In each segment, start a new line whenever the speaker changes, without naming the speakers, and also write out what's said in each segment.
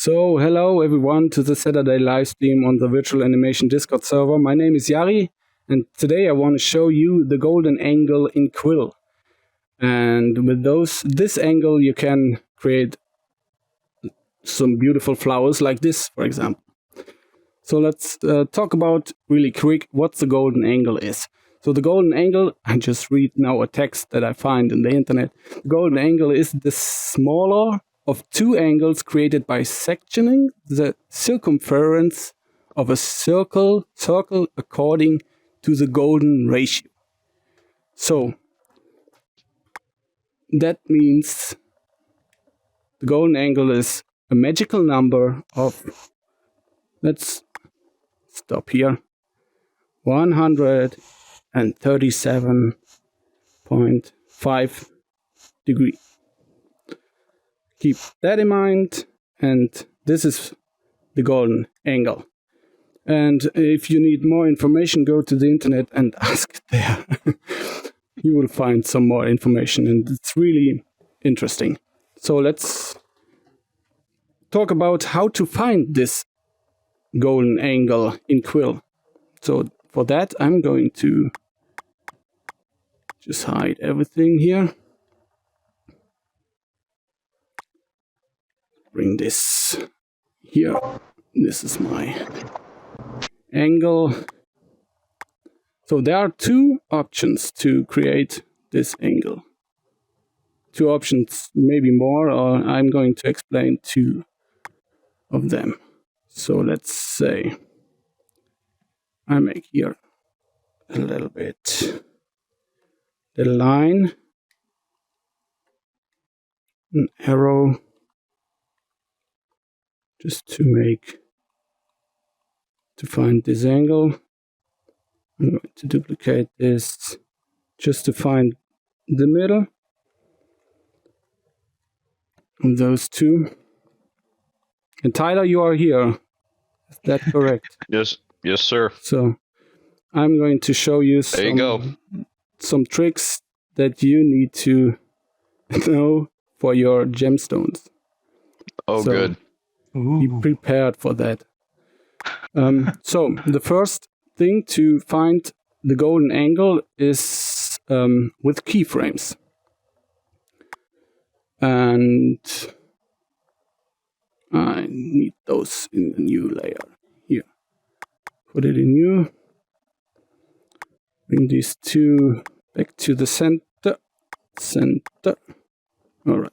So, hello everyone to the Saturday live stream on the Virtual Animation Discord server. My name is Jari, and today I want to show you the golden angle in Quill. And with this angle, you can create some beautiful flowers like this, for example. So let's talk about really quick what the golden angle is. So the golden angle, I just read now a text that I find in the internet. The golden angle is the smaller of two angles created by sectioning the circumference of a circle according to the golden ratio. So that means the golden angle is a magical number of, let's stop here, 137.5 degrees. Keep that in mind, and this is the golden angle. And if you need more information, go to the internet and ask there. You will find some more information, and it's really interesting. So let's talk about how to find this golden angle in Quill. So for that, I'm going to just hide everything here. Bring this here. This is my angle. So there are two options to create this angle. Two options, maybe more, or I'm going to explain two of them. So let's say I make here a little bit the line, an arrow, just to find this angle. I'm going to duplicate this just to find the middle of those two. And Tyler, you are here. Is that correct?
Yes, sir.
So I'm going to show you some tricks that you need to know for your gemstones.
Oh, so good.
Be prepared for that. So the first thing to find the golden angle is with keyframes. And I need those in the new layer. Here. Put it in new. Bring these two back to the center. All right.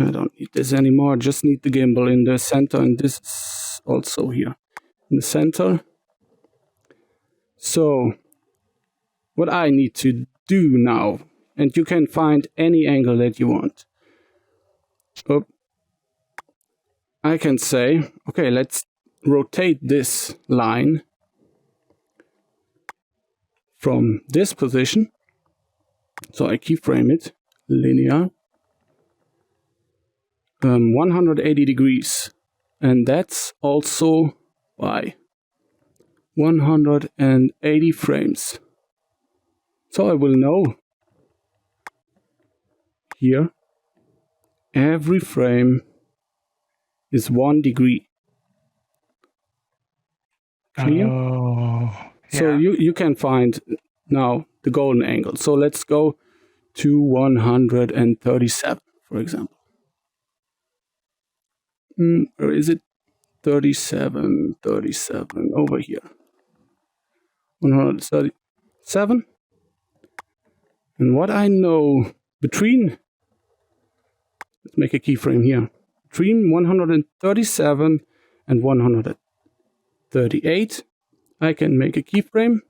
I don't need this anymore. I just need the gimbal in the center, and this is also here in the center. So what I need to do now, and you can find any angle that you want. I can say, okay, let's rotate this line from this position. So I keyframe it, linear, 180 degrees. And that's also by 180 frames. So I will know here every frame is 1 degree. Clear?
Oh, yeah.
So you can find now the golden angle. So let's go to 137, for example. Or is it 37, over here. 137. And what I know between, let's make a keyframe here, between 137 and 138, I can make a keyframe.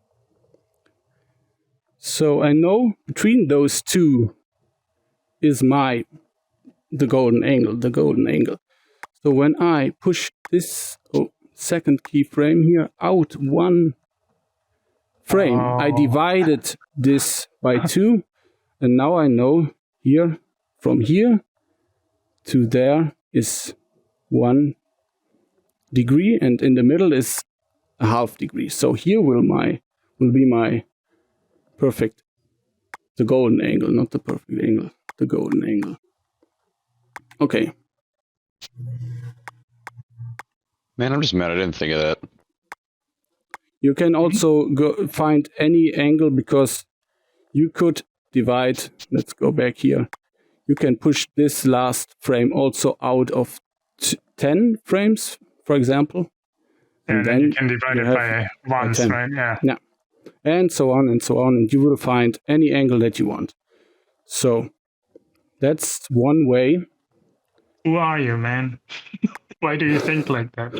So I know between those two is the golden angle. So when I push this second keyframe here out one frame, I divided this by 2, and now I know here, from here to there is 1 degree, and in the middle is a half degree. So here will be my perfect, the golden angle, not the perfect angle, the golden angle. Okay.
Man, I'm just mad I didn't think of that.
You can also go find any angle because you could divide. Let's go back here. You can push this last frame also out of 10 frames, for example.
And then you can divide it by ones, right?
Yeah. And so on and so on. And you will find any angle that you want. So that's one way.
Who are you, man? Why do you think like that?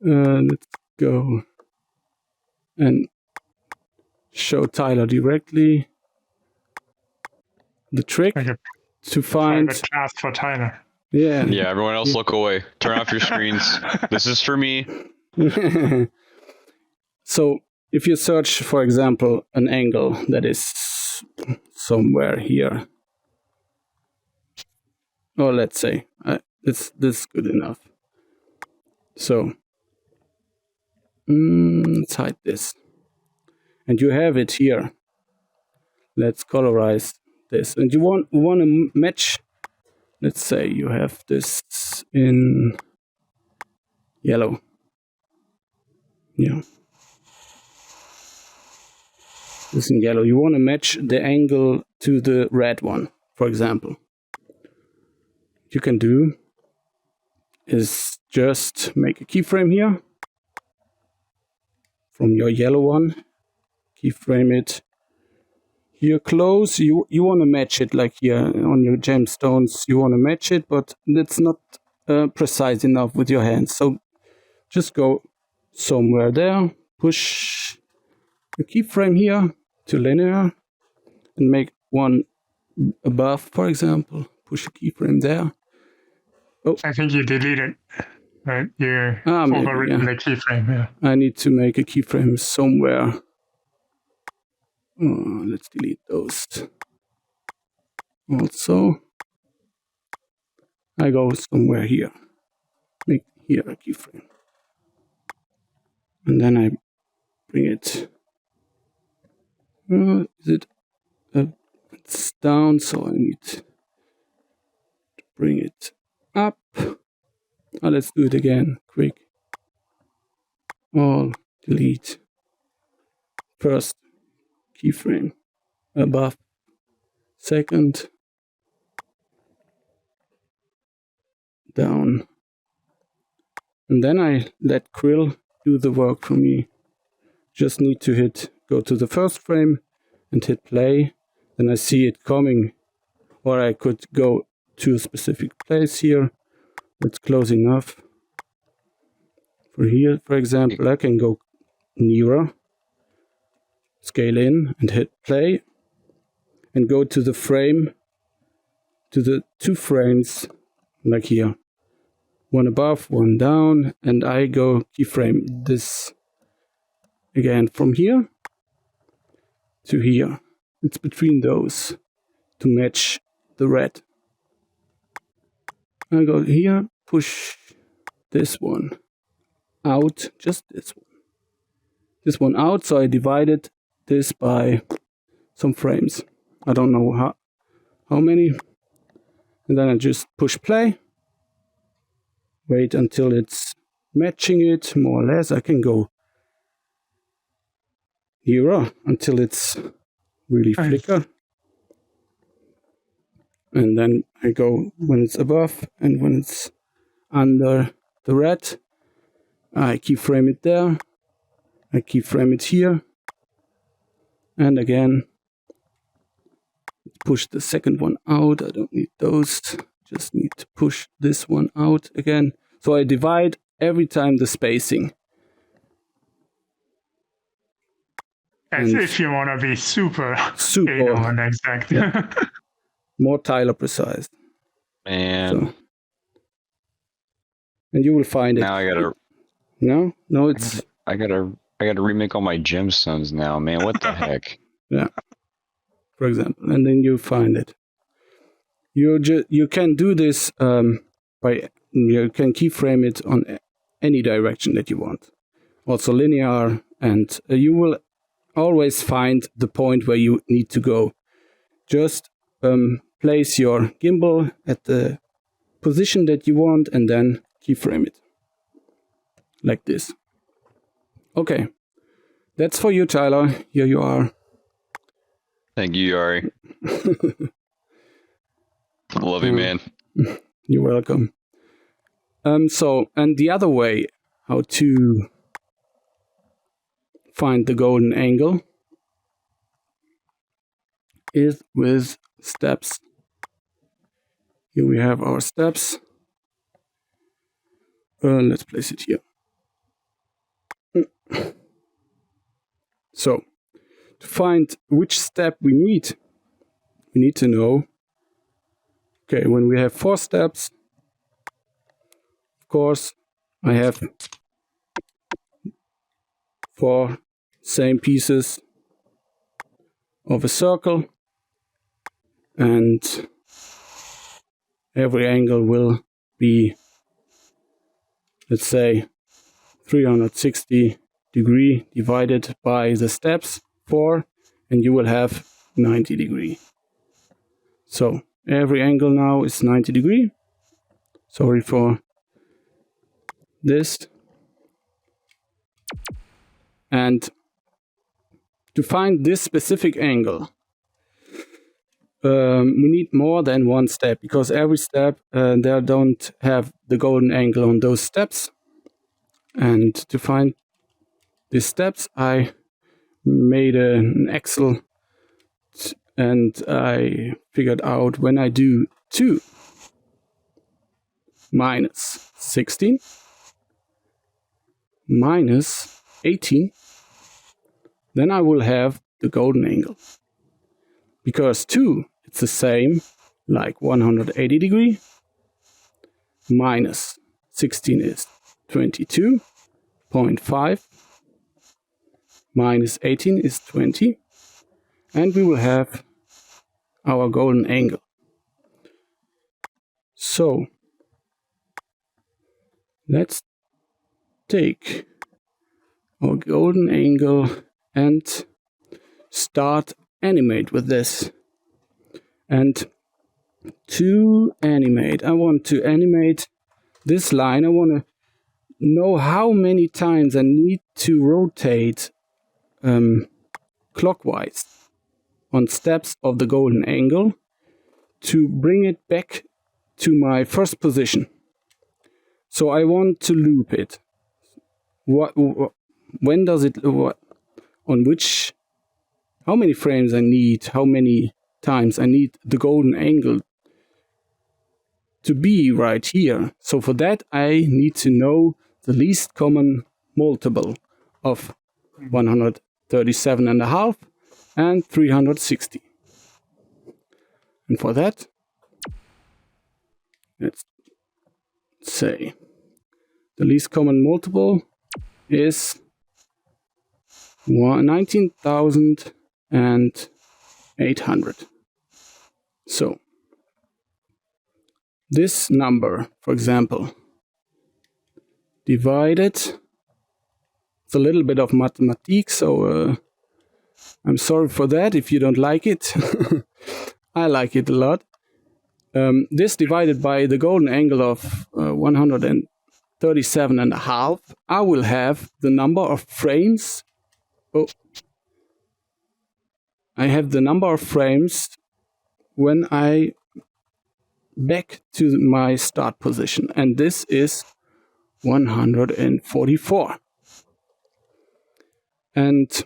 Let's go and show Tyler directly the trick
Like
to find
a class for Tyler.
Yeah.
Yeah, everyone else look away. Turn off your screens. This is for me.
So if you search, for example, an angle that is somewhere here, or let's say this is good enough. So let's hide this, and you have it here. Let's colorize this, and you want to match. Let's say you have this in yellow. Yeah. This in yellow. You want to match the angle to the red one, for example. What you can do is just make a keyframe here from your yellow one. Keyframe it here close. You want to match it like here on your gemstones. You want to match it, but it's not precise enough with your hands. So just go somewhere there. Push the keyframe here to linear and make one above, for example. Push a keyframe there.
Oh, I think you deleted, right? You overwritten the keyframe. Yeah.
I need to make a keyframe somewhere. Let's delete those. Also, I go somewhere here. Make here a keyframe, and then I bring it. Is it? It's down, so I need to bring it up. Let's do it again, quick. All delete. First keyframe above, second down, and then I let Quill do the work for me. Just need to go to the first frame and hit play. Then I see it coming, or I could go to a specific place here. That's close enough. For here, for example, I can go nearer, scale in and hit play, and go to the frame, to the 2 frames, like here. One above, one down, and I go keyframe this again from here to here. It's between those to match the red. I go here, push this one out, just this one out, so I divided this by some frames. I don't know how many. And then I just push play. Wait until it's matching it, more or less. I can go nearer until it's really flicker. And then I go when it's above and when it's under the red. I keyframe it there. I keyframe it here. And again, push the second one out. I don't need those. Just need to push this one out again. So I divide every time the spacing.
As if you want to be super and exact.
Yeah. More Tyler precise.
Man.
So, and you will find it.
Now I gotta.
No, it's.
I gotta remake all my gemstones now, man. What the heck?
Yeah. For example, and then you find it. You can do this by you can keyframe it on any direction that you want, also linear, and you will always find the point where you need to go. Just place your gimbal at the position that you want and then keyframe it. Like this. Okay. That's for you, Tyler. Here you are.
Thank you, Jari. Love you, man.
You're welcome. And the other way how to find the golden angle is with steps. Here we have our steps. Let's place it here. So, to find which step we need to know, okay, when we have 4 steps, of course, I have 4 same pieces of a circle, and every angle will be, let's say, 360 degree divided by the steps 4, and you will have 90 degree. So every angle now is 90 degree. Sorry for this. And to find this specific angle, we need more than one step, because every step there don't have the golden angle on those steps. And to find these steps, I made an Excel, and I figured out when I do 2 minus 16 minus 18, then I will have the golden angle. Because 2, it's the same, like 180 degree, minus 16 is 22.5, minus 18 is 20, and we will have our golden angle. So, let's take our golden angle and start animate with this. And to animate, I want to animate this line. I want to know how many times I need to rotate clockwise on steps of the golden angle to bring it back to my first position. So I want to loop it. When does it, on which, how many frames I need, how many times I need the golden angle to be right here. So for that I need to know the least common multiple of 137.5 and 360. And for that, let's say the least common multiple is 19,800. So this number, for example, divided, it's a little bit of mathematics, so I'm sorry for that if you don't like it. I like it a lot. This divided by the golden angle of 137.5, I will have the number of frames. Oh, I have the number of frames when I back to my start position, and this is 144. And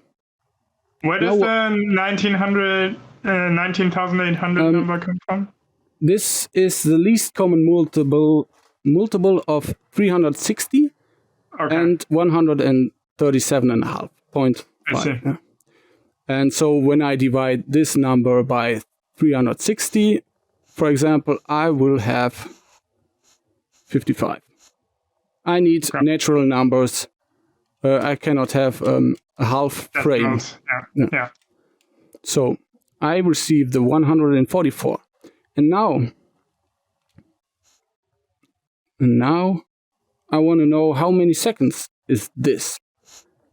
where does the 19,800 number come from?
This is the least common multiple of 360 and 137.5. Yeah. And so when I divide this number by 360, for example, I will have 55. I need natural numbers. I cannot have a half frame.
Yeah.
So I received the 144. And now I want to know how many seconds is this.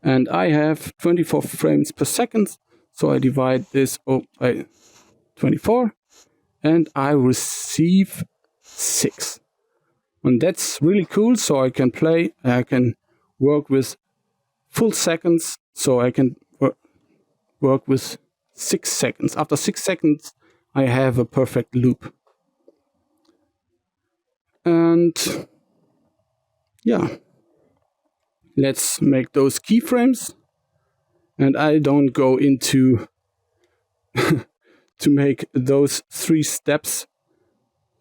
And I have 24 frames per second. So I divide this by 24. and I receive 6. And that's really cool, so I can work with full seconds, so I can work with 6 seconds. After 6 seconds, I have a perfect loop. And yeah, let's make those keyframes. And I don't go into to make those 3 steps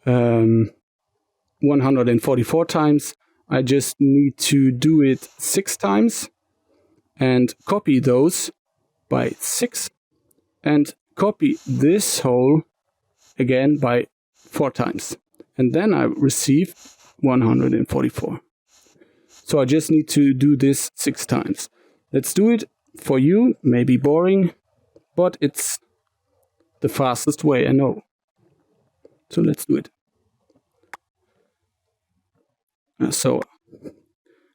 144 times. I just need to do it 6 times and copy those by 6 and copy this whole again by 4 times. And then I receive 144. So I just need to do this 6 times. Let's do it. For you, maybe boring, but it's the fastest way, I know. So let's do it. So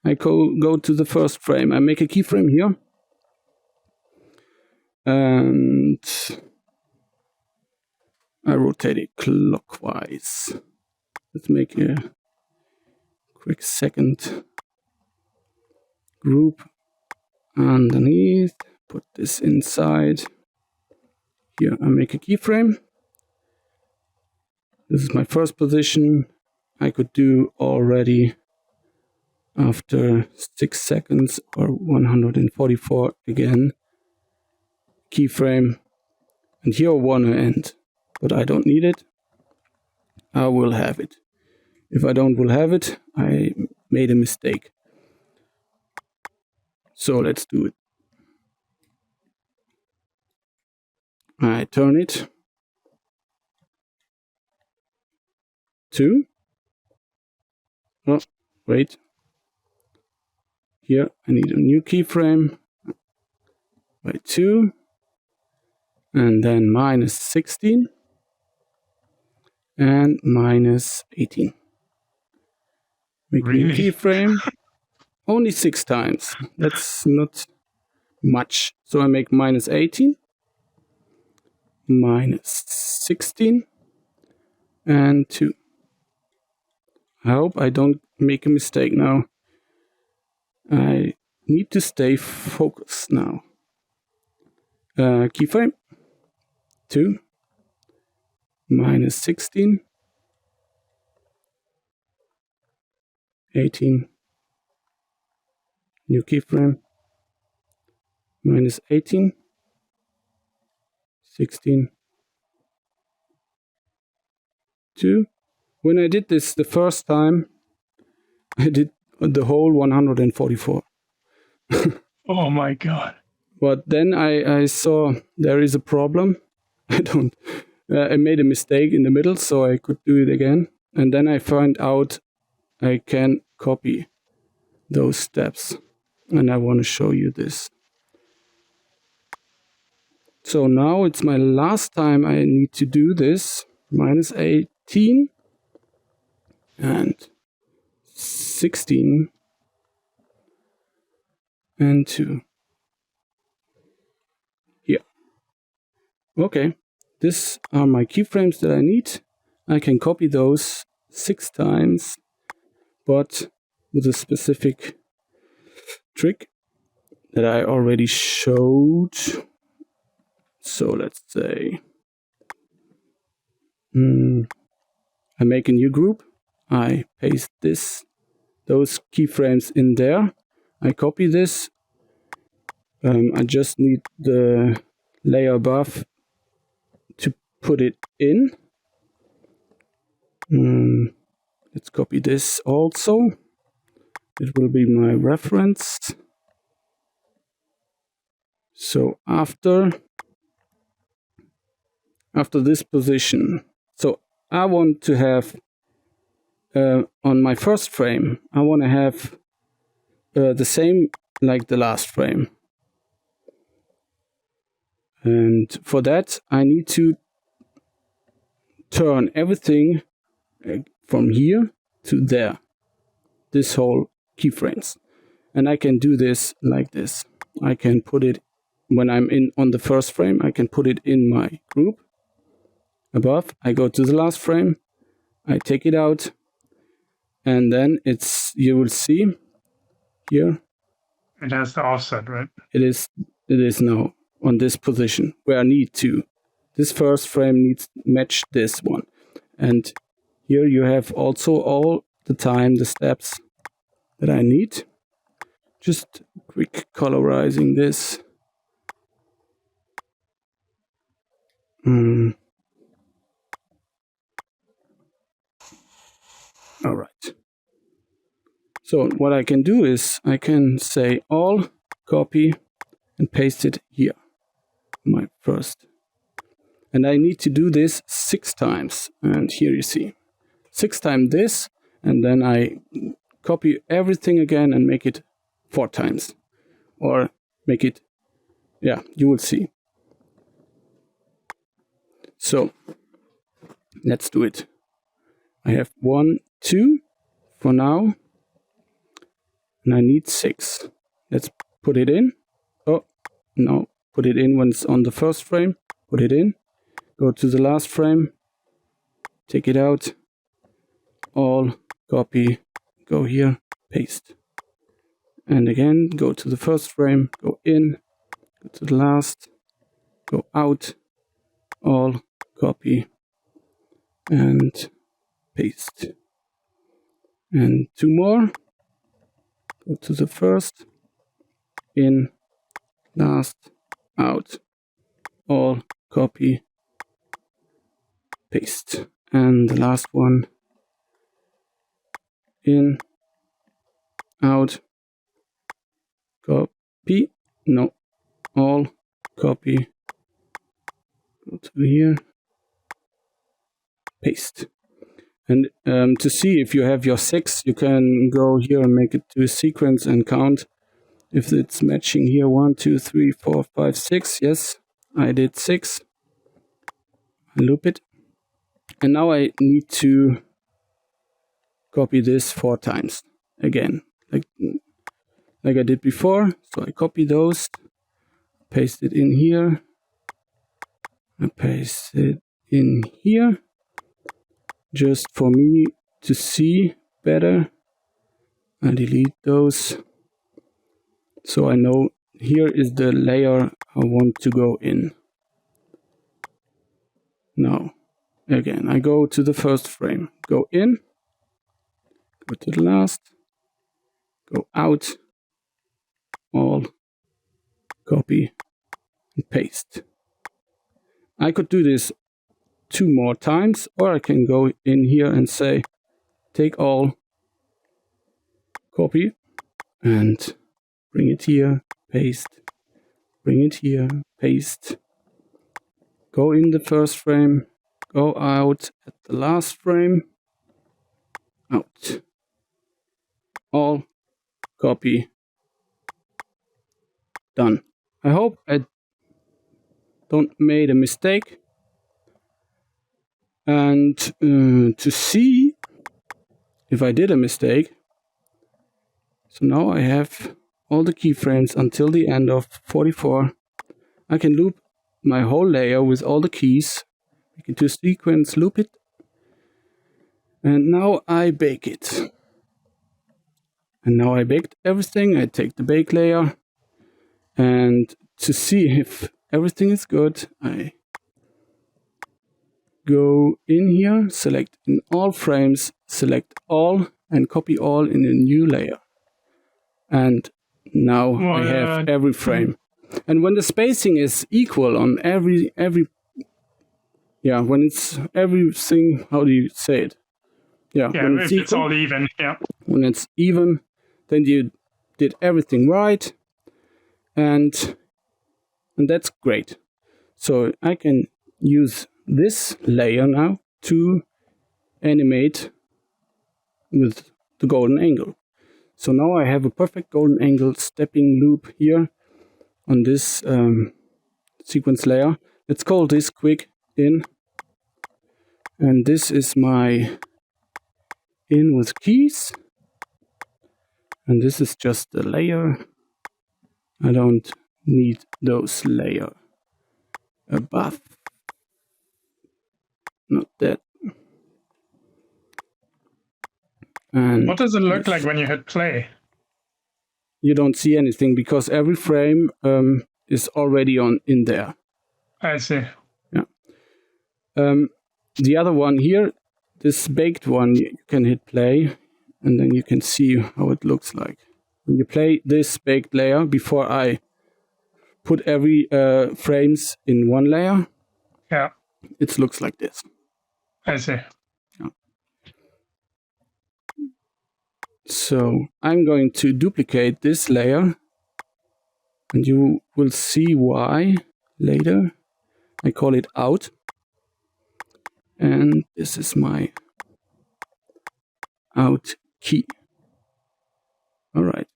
I go to the first frame. I make a keyframe here. And I rotate it clockwise. Let's make a quick second group underneath. Put this inside. Here I make a keyframe. This is my first position. I could do already after 6 seconds or 144 again. Keyframe. And here I want to end, but I don't need it. I will have it. If I don't will have it, I made a mistake. So let's do it. I turn it to, oh, wait. Here I need a new keyframe by 2 and then minus 16 and minus 18. Make a new keyframe only 6 times. That's not much. So I make minus 18, minus 16 and 2. I hope I don't make a mistake now. I need to stay focused now. Keyframe 2, minus 16, 18, new keyframe, minus 18, 16, 2. When I did this the first time, I did the whole 144.
Oh my god.
But then I saw there is a problem. I made a mistake in the middle, so I could do it again. And then I found out I can copy those steps. And I want to show you this. So now it's my last time I need to do this. Minus 18 and 16 and 2. Here. Okay. These are my keyframes that I need. I can copy those 6 times, but with a specific trick that I already showed. So let's say I make a new group. I paste those keyframes in there. I copy this. I just need the layer above to put it in. Let's copy this also. It will be my reference. So after this position, so I want to have on my first frame, I want to have the same like the last frame. And for that, I need to turn everything from here to there, this whole keyframes. And I can do this like this. I can put it, when I'm on the first frame, I can put it in my group. above. I go to the last frame, I take it out, and then you will see here.
It has the offset, right?
It is now on this position where I need to. This first frame needs to match this one. And here you have also all the time the steps that I need. Just quick colorizing this. All right. So what I can do is I can say all, copy, and paste it here. My first. And I need to do this 6 times. And here you see 6 times this, and then I copy everything again and make it 4 times. Or make it, yeah, you will see. So let's do it. I have 1, 2 for now, and I need 6. Let's put it in. Oh, no, put it in when it's on the first frame. Put it in. Go to the last frame. Take it out. All, copy, go here, paste. And again, go to the first frame, go in, go to the last, go out, all, copy, and paste. And 2 more. Go to the first, in, last, out, all, copy, paste. And the last one, in, out, copy, no, all, copy, go to here, paste. And to see if you have your 6, you can go here and make it to a sequence and count if it's matching here. 1, 2, 3, 4, 5, 6. Yes, I did 6. I loop it. And now I need to copy this 4 times again, like I did before. So I copy those, paste it in here, I paste it in here, just for me to see better. I delete those, so I know here is the layer I want to go in. Now, again, I go to the first frame, go in, go to the last, go out, all, copy, and paste. I could do this 2 more times, or I can go in here and say, take all, copy, and bring it here, paste, bring it here, paste, go in the first frame, go out at the last frame, out, all, copy, done. I hope I don't made a mistake. And to see if I did a mistake, so now I have all the keyframes until the end of 44. I can loop my whole layer with all the keys, make it to a sequence, loop it, and now I bake it. And now I baked everything. I take the bake layer, and to see if everything is good, I go in here, select in all frames, select all, and copy all in a new layer. And now I have every frame. And when the spacing is equal on every yeah, when it's everything, how do you say it? Yeah, when
if it's all even, yeah.
When it's even, then you did everything right, and that's great. So I can use this layer now to animate with the golden angle. So now I have a perfect golden angle stepping loop here on this sequence layer. Let's call this quick in, and this is my in with keys, and this is just a layer. I don't need those layer above. not that. And
what does it look like when you hit play?
You don't see anything because every frame is already in there.
I see.
Yeah. The other one here, this baked one, you can hit play, and then you can see how it looks like. When you play this baked layer, before I put every frames in one layer,
yeah,
it looks like this.
I see.
Yeah. So I'm going to duplicate this layer, and you will see why later. I call it out, and this is my out key. All right.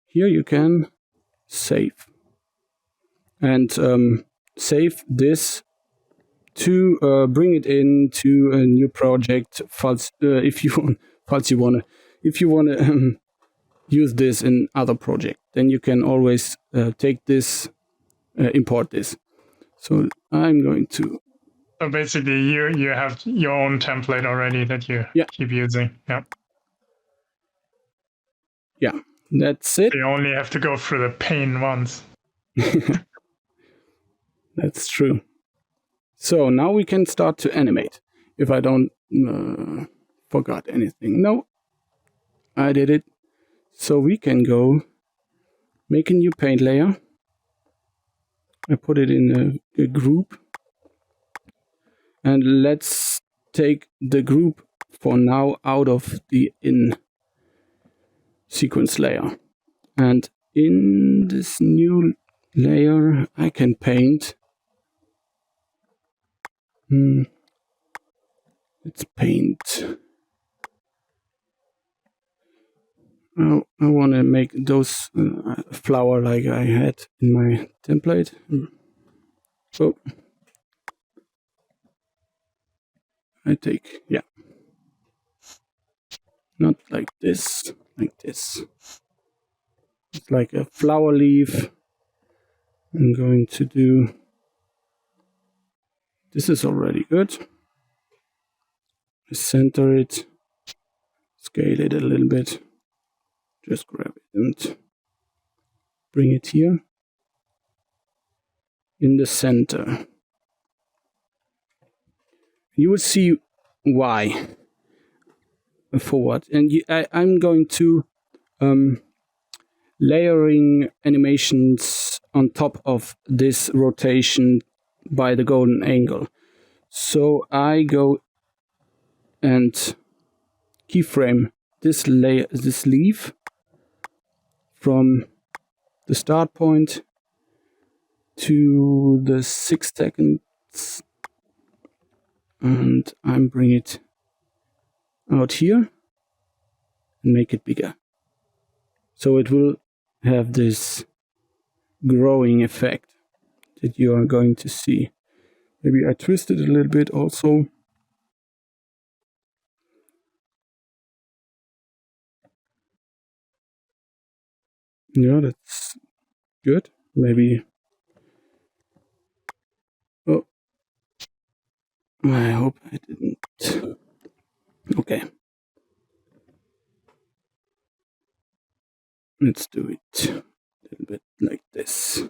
Here you can save and save this to bring it into a new project. If you wanna use this in other project, then you can always take this, import this. So I'm going to.
So basically, you have your own template already that you keep using. Yeah.
Yeah, that's it.
You only have to go through the pain once.
That's true. So now we can start to animate. If I don't forgot anything. No, I did it. So we can go make a new paint layer. I put it in a group. And let's take the group for now out of the in sequence layer. And in this new layer, I can paint. Let's paint. I want to make those flower like I had in my template. So I take, not like this, like this. It's like a flower leaf. I'm going to do, this is already good. Center it, scale it a little bit. Just grab it and bring it here in the center. You will see why for what. And I'm going to layering animations on top of this rotation by the golden angle. So I go and keyframe this layer, this leaf from the start point to the 6 seconds, and I'm bring it out here and make it bigger. So it will have this growing effect that you are going to see. Maybe I twist it a little bit also. Yeah, that's good. Maybe. Oh, I hope I didn't. Okay. Let's do it a little bit like this.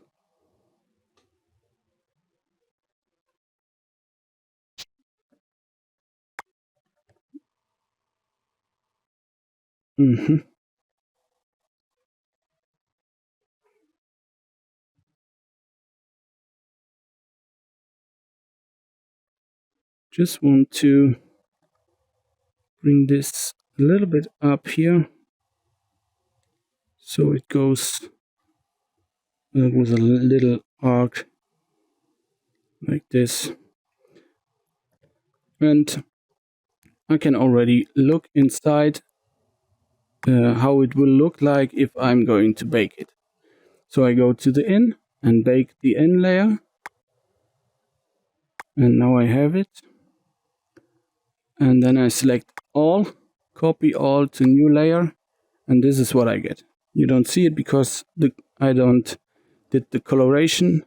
Just want to bring this a little bit up here so it goes with a little arc like this. And I can already look inside how it will look like if I'm going to bake it. So I go to the in and bake the in layer. And now I have it. And then I select all, copy all to new layer. And this is what I get. You don't see it because I did the coloration.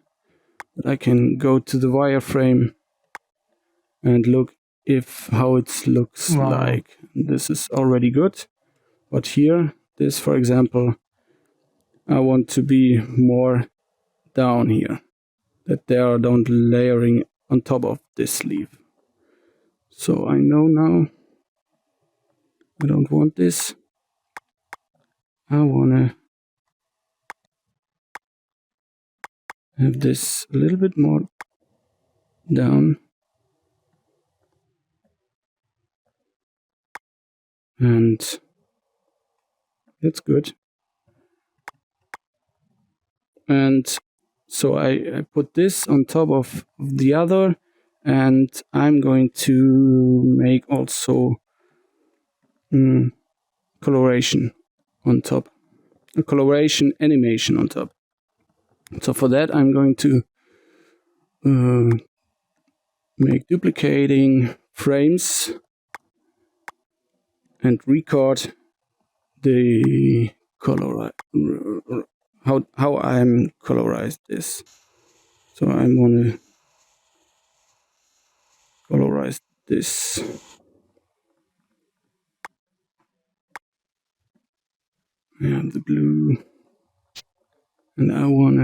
But I can go to the wireframe and look how it looks like. This is already good. But here, this, for example, I want to be more down here, that they are don't layering on top of this sleeve. So I know now I don't want this. I want to have this a little bit more down. And that's good. And so I put this on top of the other, and I'm going to make also coloration on top, a coloration animation on top. So for that I'm going to make duplicating frames and record the color, how I'm colorized this. So I'm gonna colorize this. I have the blue, and I want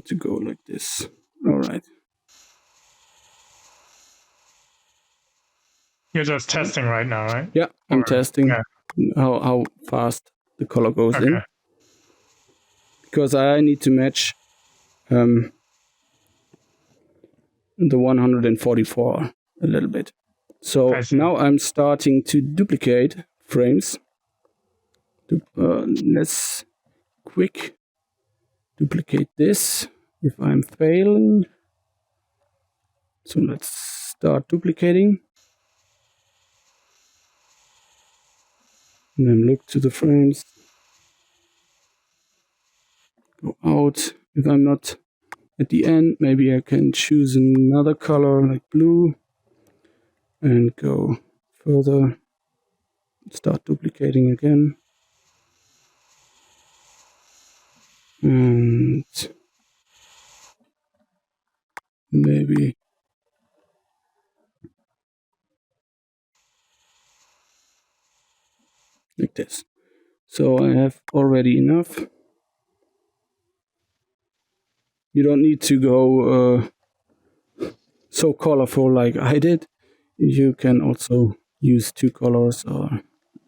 to go like this. All right.
You're just testing right now, right?
Yeah, I'm testing how fast the color goes in, because I need to match the 144 a little bit. So now I'm starting to duplicate frames. Let's quick duplicate this if I'm failing. So let's start duplicating. And then look to the frames. Go out. If I'm not at the end, maybe I can choose another color like blue and go further. Start duplicating again. And maybe like this. So I have already enough. You don't need to go so colorful like I did. You can also use 2 colors or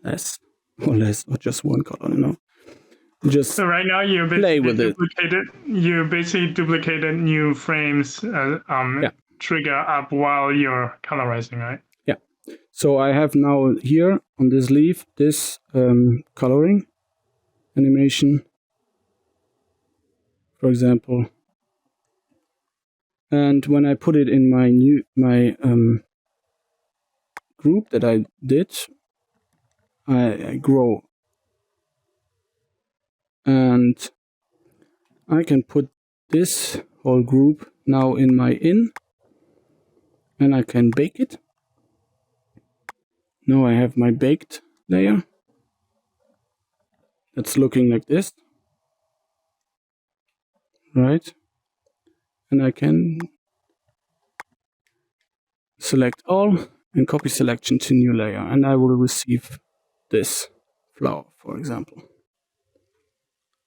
less, or just 1 color, you know. Just
so right now you basically duplicated new frames trigger up while you're colorizing, right?
Yeah. So I have now here on this leaf this coloring animation, for example. And when I put it in my group that I did, I grow, and I can put this whole group now in my and I can bake it. Now I have my baked layer that's looking like this, right? And I can select all and copy selection to new layer, and I will receive this flower, for example.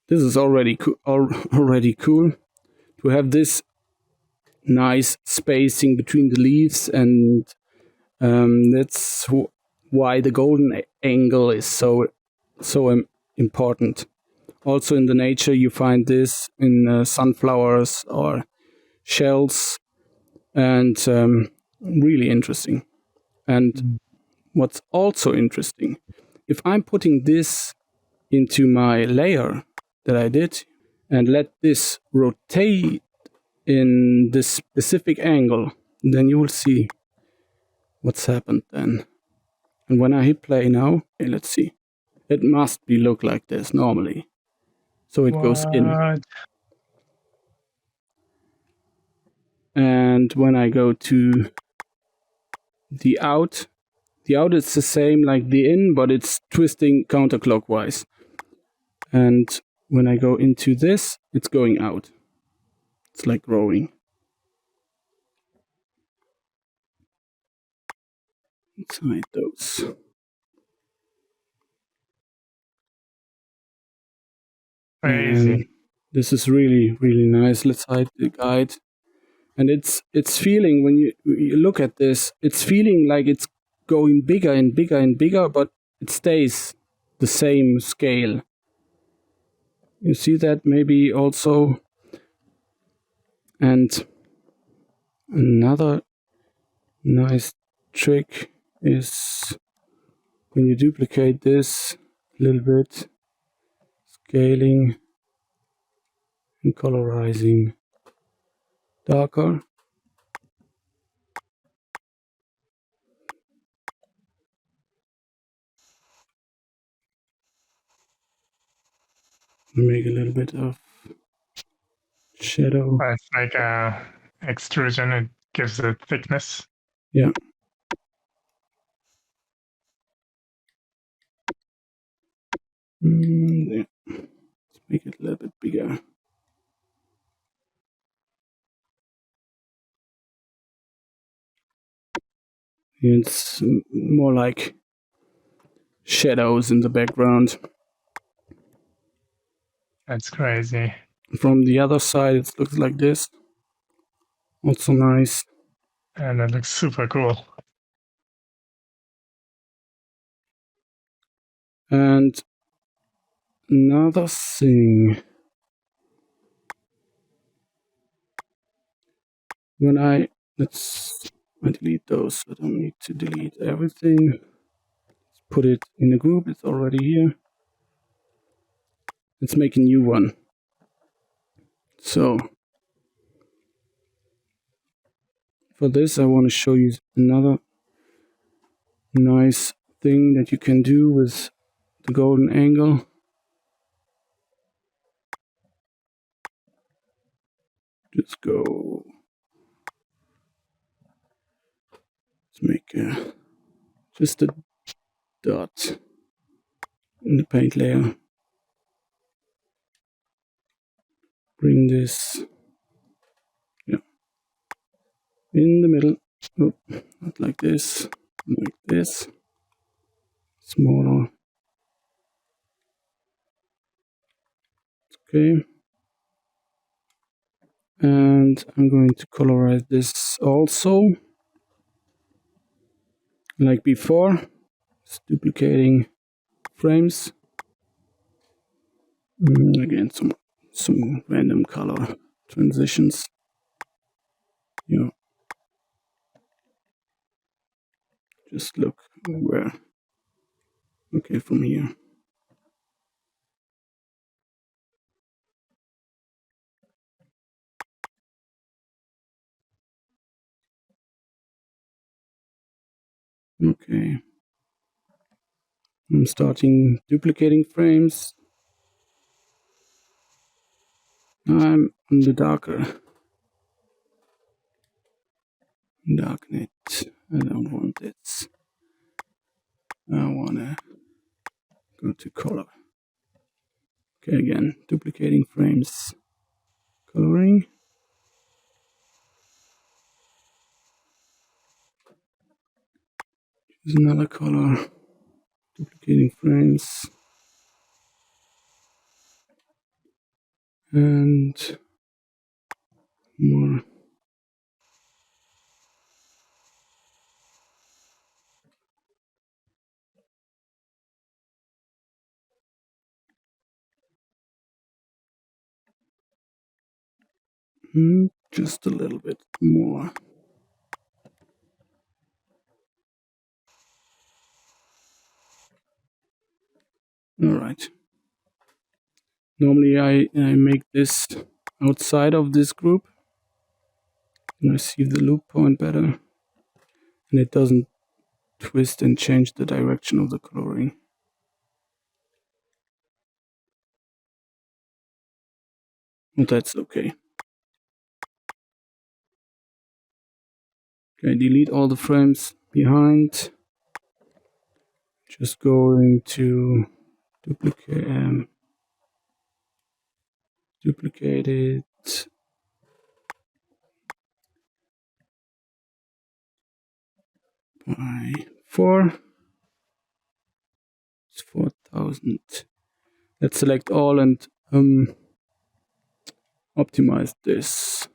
This is already cool to have this nice spacing between the leaves, and that's why the golden angle is so important. Also in the nature you find this in sunflowers or shells, and really interesting. And what's also interesting, if I'm putting this into my layer that I did and let this rotate in this specific angle, then you will see what's happened then. And when I hit play now, okay, let's see. It must look like this normally. So it goes in. And when I go to the out is the same like the in, but it's twisting counterclockwise. And when I go into this, it's going out. It's like growing. Let's hide those.
Crazy.
This is really, really nice. Let's hide the guide. And it's feeling, when you look at this, it's feeling like it's going bigger and bigger and bigger, but it stays the same scale. You see that maybe also. And another nice trick is when you duplicate this a little bit, scaling and colorizing darker. Make a little bit of shadow.
It's like extrusion, it gives it thickness.
Yeah. Yeah. Let's make it a little bit bigger. It's more like shadows in the background.
That's crazy.
From the other side, it looks like this. Also nice.
And it looks super cool.
And another thing, when I delete those. I don't need to delete everything. Let's put it in a group. It's already here. Let's make a new one. So for this, I want to show you another nice thing that you can do with the golden angle. Just go. Let's make just a dot in the paint layer. Bring this in the middle. Oh, not like this. Like this. Smaller. Okay. And I'm going to colorize this also. Like before. It's duplicating frames. Again, some random color transitions. Yeah. Just look where. Okay, from here. Okay. I'm starting duplicating frames. I'm on the darken it. I don't want it. I wanna go to color. Okay, again, duplicating frames. Coloring. Choose another color. Duplicating frames. And more. Just a little bit more. All right. Normally I make this outside of this group. And I see the loop point better. And it doesn't twist and change the direction of the coloring. But that's okay. Okay, delete all the frames behind. Just going to duplicate duplicate it. By 4. It's 4,000. Let's select all and optimize this.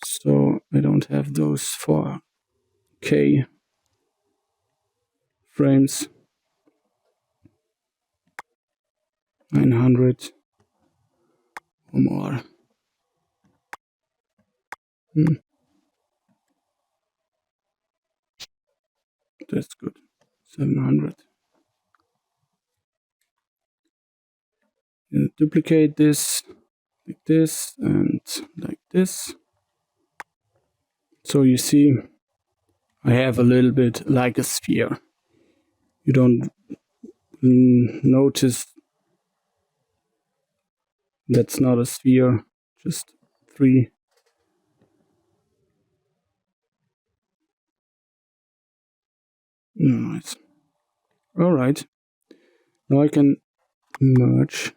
So I don't have those 4K frames. 900 or more. That's good. 700. Duplicate this like this and like this. So you see, I have a little bit like a sphere. You don't notice that's not a sphere, just 3. Nice. All right. Now I can merge.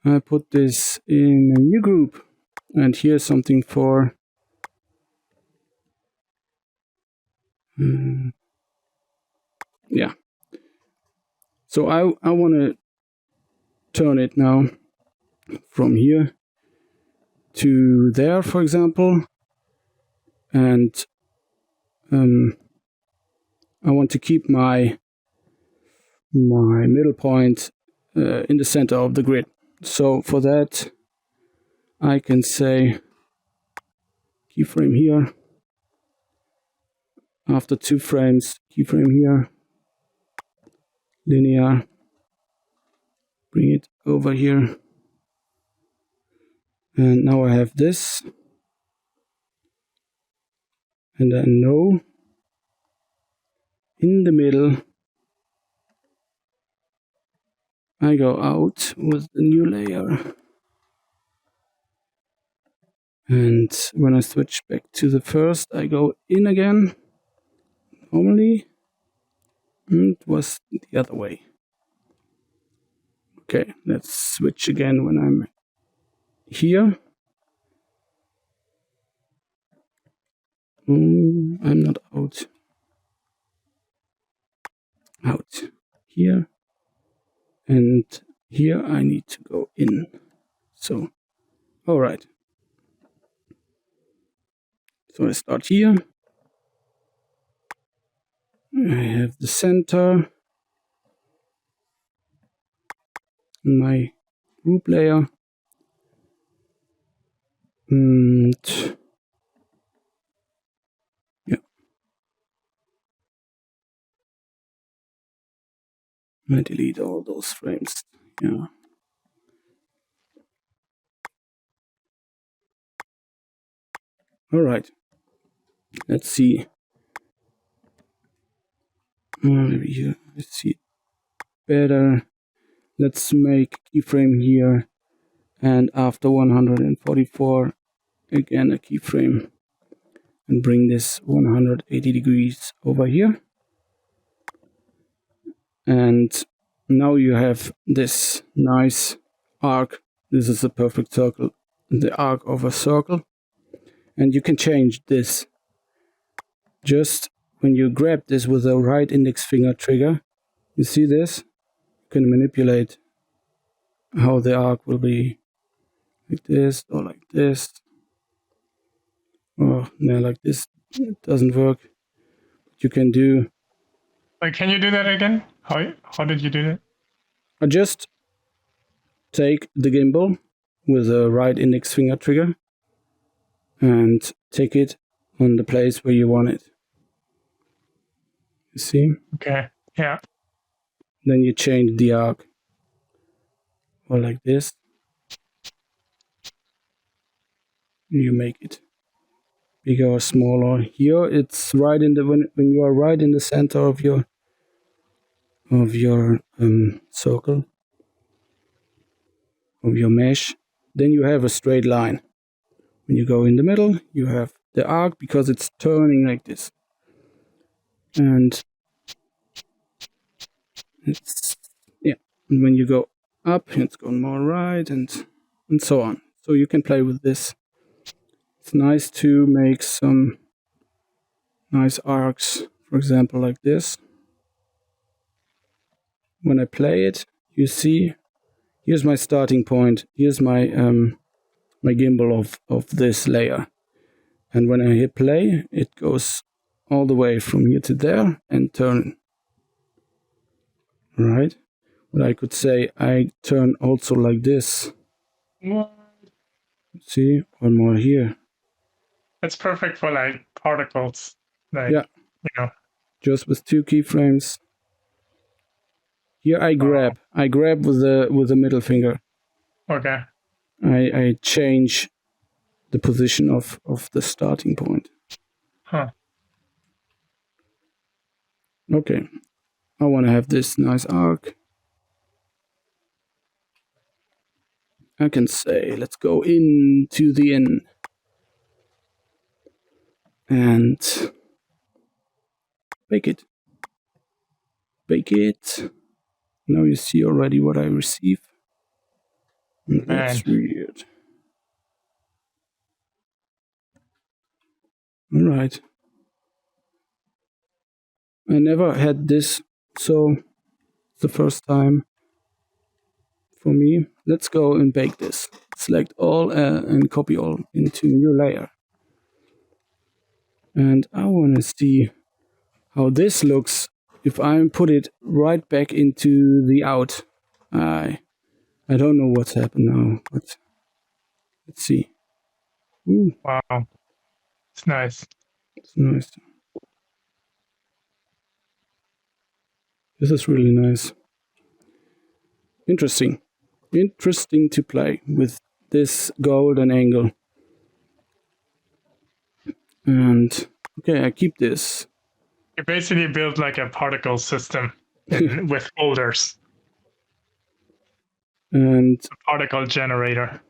I put this in a new group, and here's something for yeah. So I want to turn it now from here to there, for example, and I want to keep my middle point in the center of the grid. So for that, I can say keyframe here. After 2 frames, keyframe here, linear, bring it over here. And now I have this. And then no, in the middle, I go out with the new layer. And when I switch back to the first, I go in again. Normally, it was the other way. Okay, let's switch again when I'm here. I'm not out. Out. Here. And here I need to go in. So, all right. So I start here. I have the center. My group layer. And yeah. I delete all those frames. Yeah. All right. Let's see. Maybe here. Let's see better. Let's make keyframe here, and after 144, again a keyframe, and bring this 180 degrees over here. And now you have this nice arc. This is a perfect circle, the arc of a circle. And you can change this. Just when you grab this with the right index finger trigger, you see this? You can manipulate how the arc will be, like this or like this. Oh, no, like this. It doesn't work. But you can do.
Like, can you do that again? How did you do that?
I just take the gimbal with the right index finger trigger and take it on the place where you want it. You see?
Okay, yeah.
Then you change the arc. Or like this. You make it bigger or smaller. Here it's right in the when you are right in the center of your circle, of your mesh, then you have a straight line. When you go in the middle, you have the arc because it's turning like this. And it's, yeah, And when you go up, it's going more right, and so on. So you can play with this. It's nice to make some nice arcs, for example, like this. When I play it, you see, here's my starting point. Here's my my gimbal of this layer. And when I hit play, it goes all the way from here to there and turn. Right? But I could say I turn also like this. See, one more here.
It's perfect for like particles. Like,
yeah.
You know.
Just with 2 keyframes. Here I grab. I grab with the middle finger.
Okay.
I change the position of the starting point.
Huh.
Okay. I want to have this nice arc. I can say, let's go into the inn. And bake it. Bake it. Now you see already what I receive. And that's weird. Alright. I never had this, so it's the first time for me. Let's go and bake this. Select all and copy all into new layer. And I want to see how this looks if I put it right back into the out. I don't know what's happened now, but let's see. Ooh.
Wow. It's nice.
It's nice. This is really nice. Interesting. Interesting to play with this golden angle. And okay, I keep this.
You basically build like a particle system with folders.
And
a particle generator.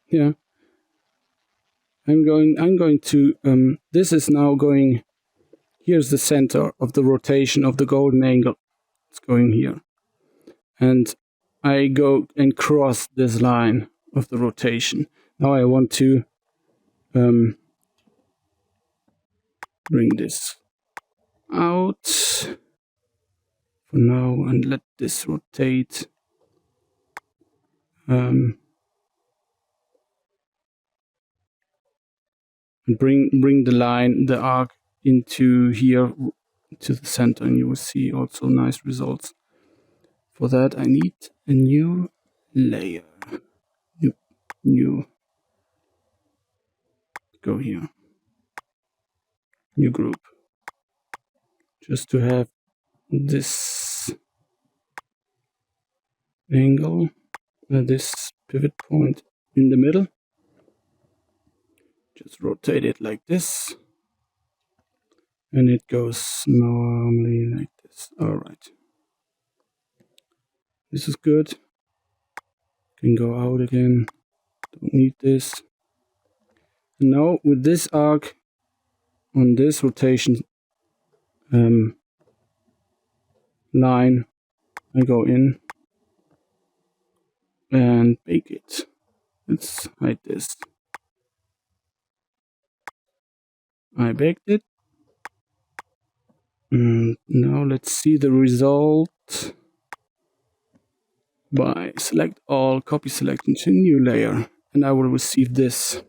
Yeah. I'm going to this is now going, here's the center of the rotation of the golden angle. It's going here. And I go and cross this line of the rotation. Now I want to bring this out for now and let this rotate. And bring the line, the arc into here to the center, and you will see also nice results. For that I need a new layer. New. Go here. New group. Just to have this angle, this pivot point in the middle. Just rotate it like this. And it goes normally like this. Alright. This is good. Can go out again. Don't need this. And now with this arc on this rotation line, I go in and bake it. Let's hide this. I baked it. And now let's see the result by select all, copy select into new layer, and I will receive this.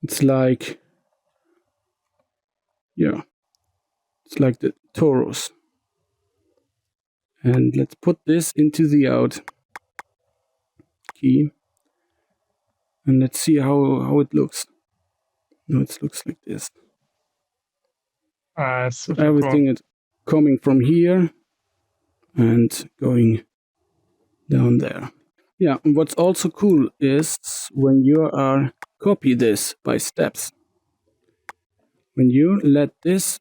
It's like, yeah, it's like the torus. And let's put this into the out key, and let's see how it looks. No, it looks like this. So everything
cool.
is coming from here and going down there. Yeah, and what's also cool is when you are copy this by steps. When you let this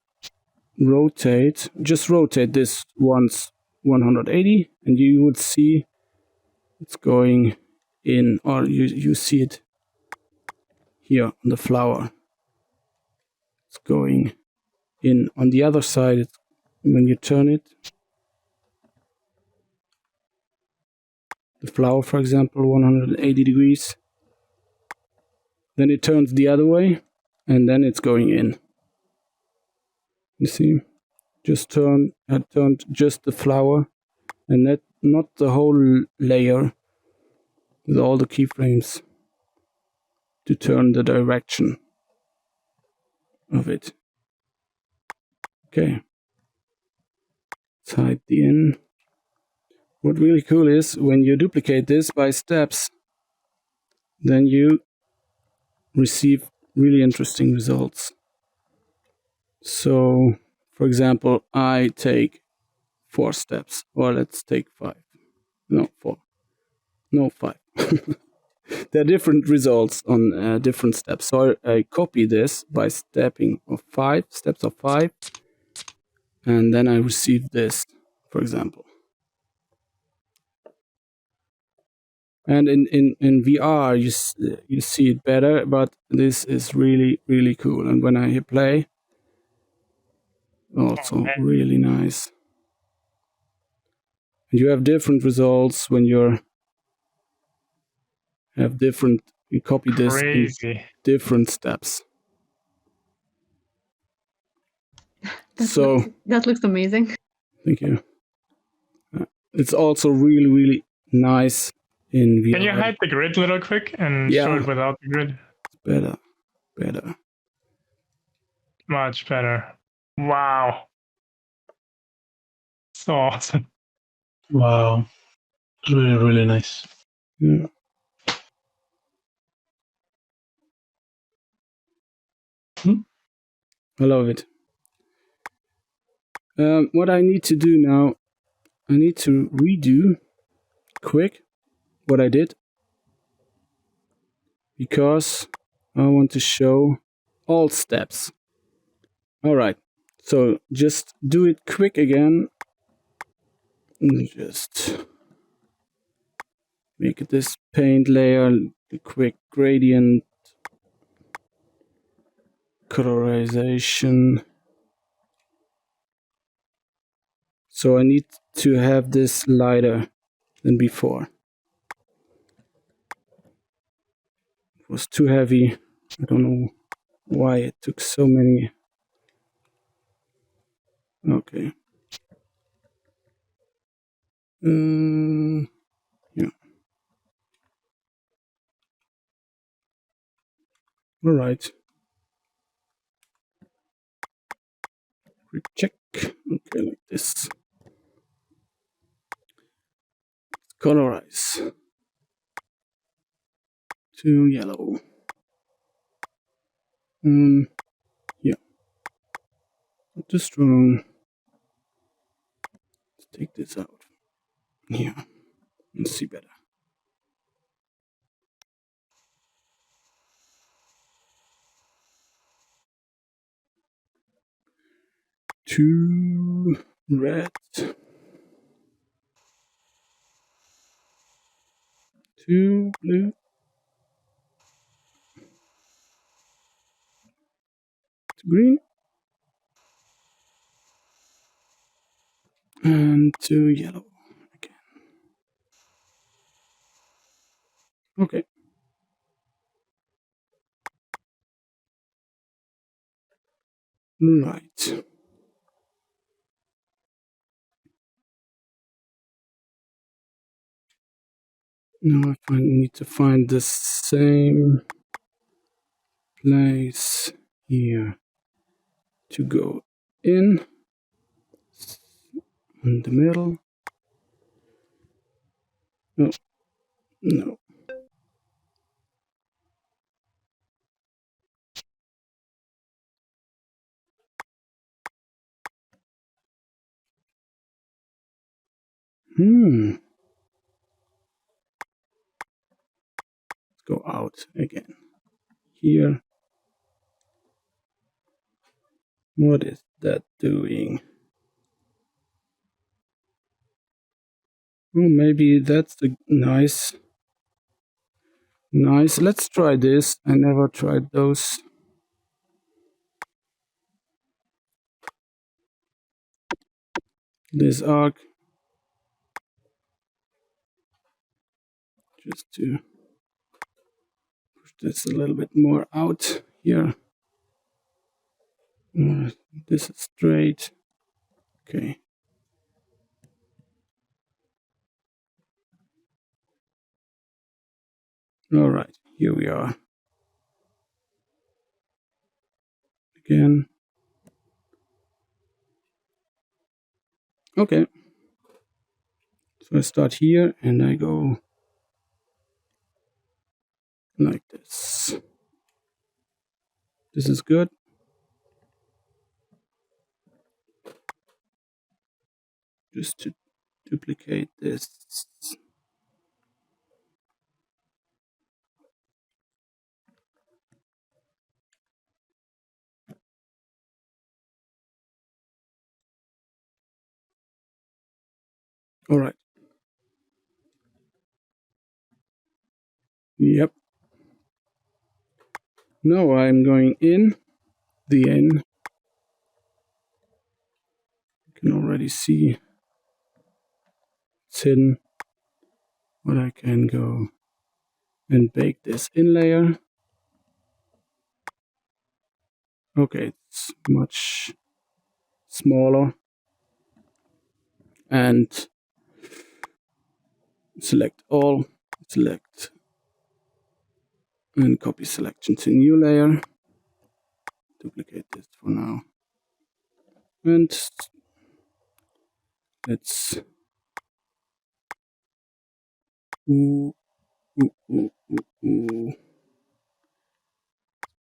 rotate, just rotate this once 180, and you would see it's going in, or you see it here on the flower. It's going in. On the other side, when you turn it, the flower, for example, 180 degrees. Then it turns the other way, and then it's going in. You see? I turned just the flower, and not the whole layer with all the keyframes to turn the direction of it. Okay. Let's hide the in. What really cool is when you duplicate this by steps, then you receive really interesting results. So, for example, I take 4 steps, or let's take 5. No, 4. No, 5. There are different results on different steps. So I copy this by stepping of 5, steps of 5, and then I receive this, for example. And in VR, you see it better, but this is really, really cool. And when I hit play, also really nice. And you have different results when you copy this in different steps.
That looks amazing.
Thank you. It's also really, really nice in VR.
Can you hide the grid a little quick and show it without the grid?
Better.
Much better. Wow. So awesome.
Wow. Really, really nice.
Yeah. I love it. What I need to do now, I need to redo quick what I did, because I want to show all steps. Alright, so just do it quick again. Just make this paint layer a quick gradient, colorization. So I need to have this lighter than before. It was too heavy. I don't know why it took so many. Okay. Yeah. All right. Quick check. Okay, like this. Colorize to yellow. Yeah. Not too strong. Let's take this out. Yeah. Let's see better. Too red. Too blue. Too green. And to yellow again. Okay. Right. Now I need to find the same place here to go in the middle. Oh, no. Let's go out again. Here. What is that doing? Oh, maybe that's the nice. Nice. Let's try this. I never tried those. This arc. just to push this a little bit more out here. This is straight. Okay. All right, here we are. Again. Okay. So I start here and I go like this. This is good. Just to duplicate this. All right. Yep. Now I'm going in the N. You can already see it's hidden, but I can go and bake this in layer. Okay, it's much smaller. And select all, select and copy selection to new layer. Duplicate this for now. And let's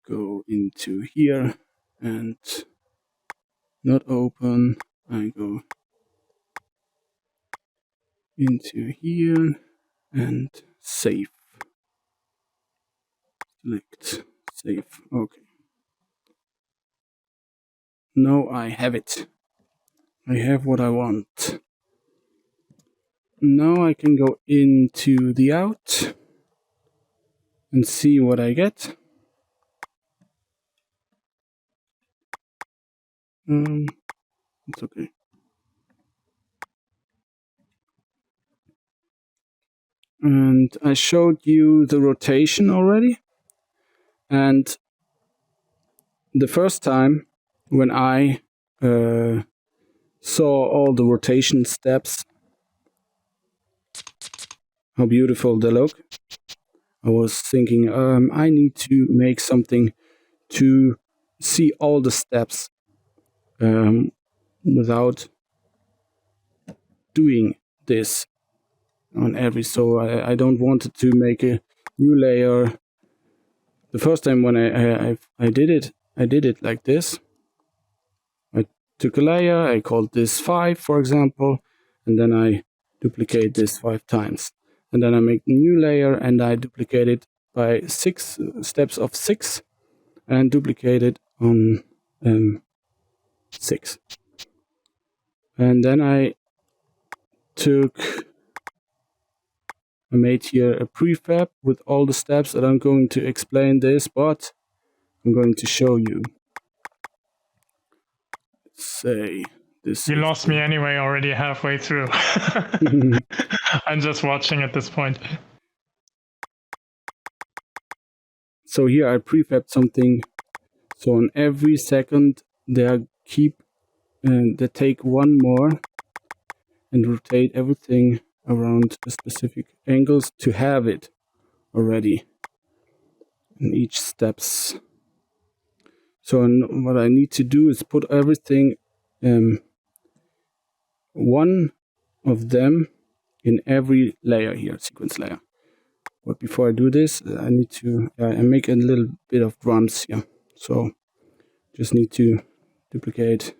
go into here and not open. I go into here and save. Select save. Okay. Now I have it. I have what I want. Now I can go into the out and see what I get. It's okay. And I showed you the rotation already. And the first time when I saw all the rotation steps, how beautiful they look, I was thinking, I need to make something to see all the steps without doing this on every. So I don't want to make a new layer. The first time when I did it like this. I took a layer, I called this 5, for example, and then I duplicate this 5 times. And then I make a new layer and I duplicate it by 6 steps of 6 and duplicate it on 6. And then I made here a prefab with all the steps that I'm going to explain this, but I'm going to show you. Let's say this.
You lost me anyway, already halfway through. I'm just watching at this point.
So here I prefabbed something. So on every second they take one more and rotate everything around a specific angles to have it already in each steps. So what I need to do is put everything, one of them in every layer here, sequence layer. But before I do this, I need to I make a little bit of drums here. So just need to duplicate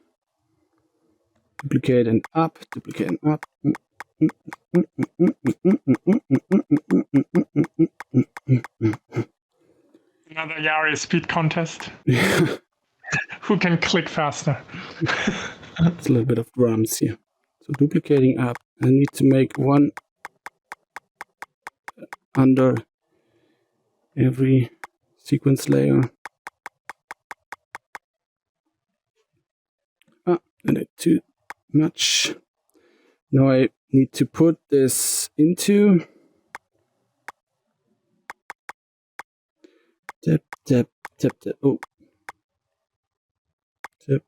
and up, duplicate and up.
Another Jari speed contest. Who can click faster?
It's a little bit of drums here. So duplicating up, I need to make one under every sequence layer. I did too much. Now I need to put this into Tap, tap, tap, tap. Oh. Tap.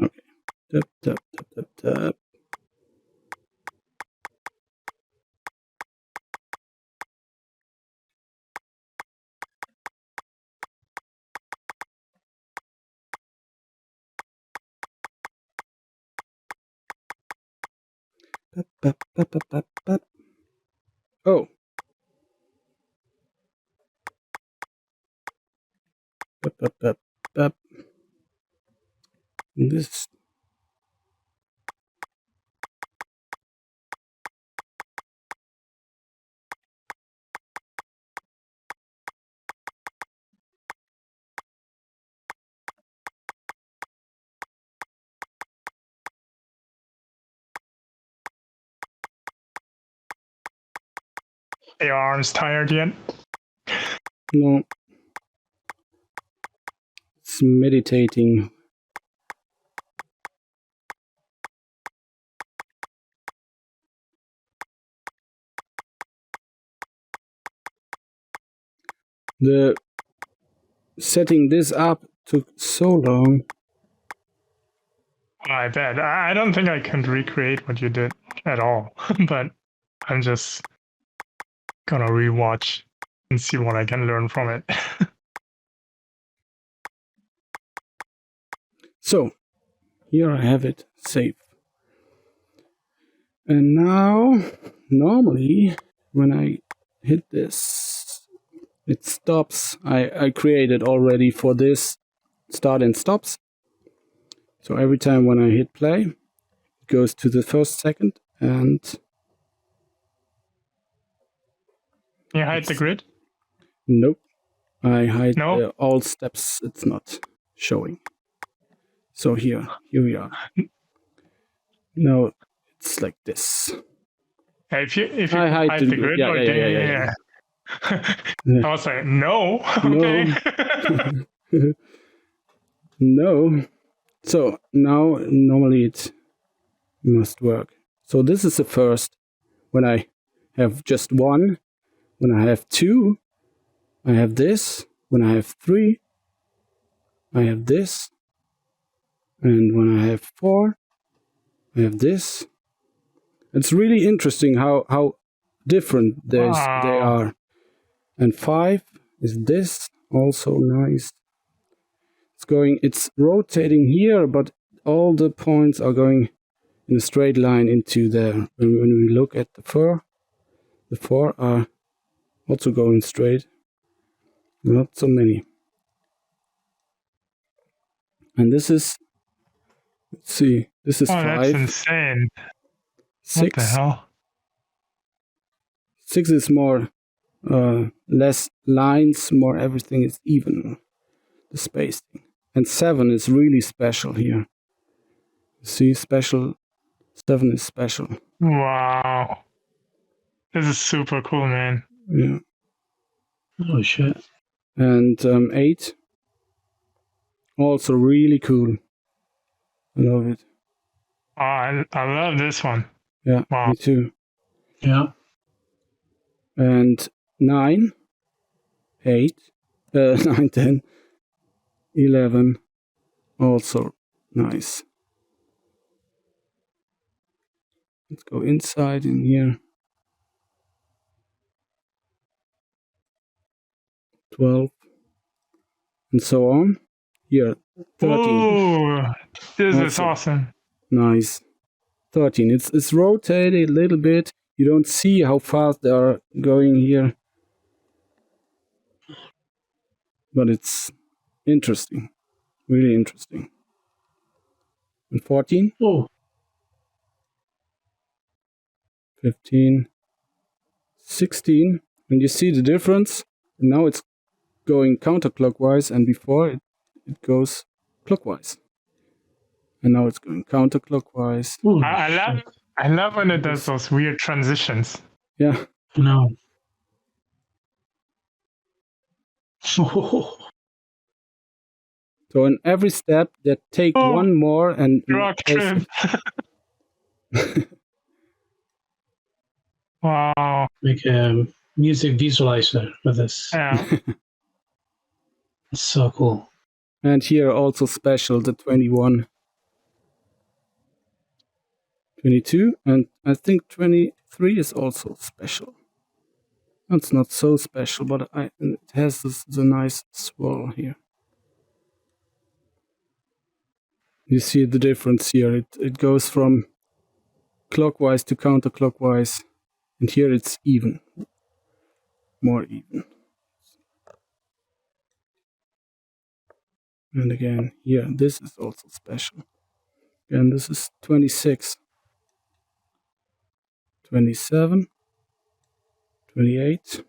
Okay. Tap, tap, tap, tap, tap. Oh. This.
Are your arms tired yet?
No. It's meditating. The setting this up took so long.
I bet. I don't think I can recreate what you did at all, but I'm just gonna rewatch and see what I can learn from it.
So, here I have it safe. And now, normally, when I hit this, it stops. I created already for this start and stops. So every time when I hit play, it goes to the first second and...
You hide the grid?
Nope. I hide all steps. It's not showing. So here we are. Now it's like this.
If you hide the grid,
yeah.
I was like, no, okay.
No. So now normally it must work. So this is the first. When I have just one, when I have two, I have this. When I have three, I have this. And when I have four, I have this. It's really interesting how different they are. And 5 is this, also nice. It's rotating here, but all the points are going in a straight line into there. When we look at the 4 are also going straight. Not so many. And this is, let's see, this is 5.
That's insane.
6.
What the hell?
6 is more, less lines, more everything is even. The spacing. And 7 is really special here. See, 7 is special.
Wow. This is super cool, man.
Yeah.
Oh, shit.
And 8, also really cool. I love it.
Oh, I love this one.
Yeah,
wow.
Me too.
Yeah.
And 9, 8, 9, 10, 11, also nice. Let's go inside in here. 12, and so on. Here, 13.
Ooh, this is awesome.
Nice. 13. It's rotated a little bit. You don't see how fast they are going here. But it's interesting. Really interesting. And 14.
Oh.
15. 16. And you see the difference. And now it's going counterclockwise, and before it goes clockwise. And now it's going counterclockwise.
Ooh,
I love when it does those weird transitions.
Yeah.
No.
So in every step, they take one more and...
Rock trip. Wow.
Like music visualizer for this.
Yeah.
It's so cool.
And here also special, the 21, 22, and I think 23 is also special. It's not so special, but it has the nice swirl here. You see the difference here. It goes from clockwise to counterclockwise, and here it's even, more even. And again, here, this is also special. Again, this is 26, 27, 28,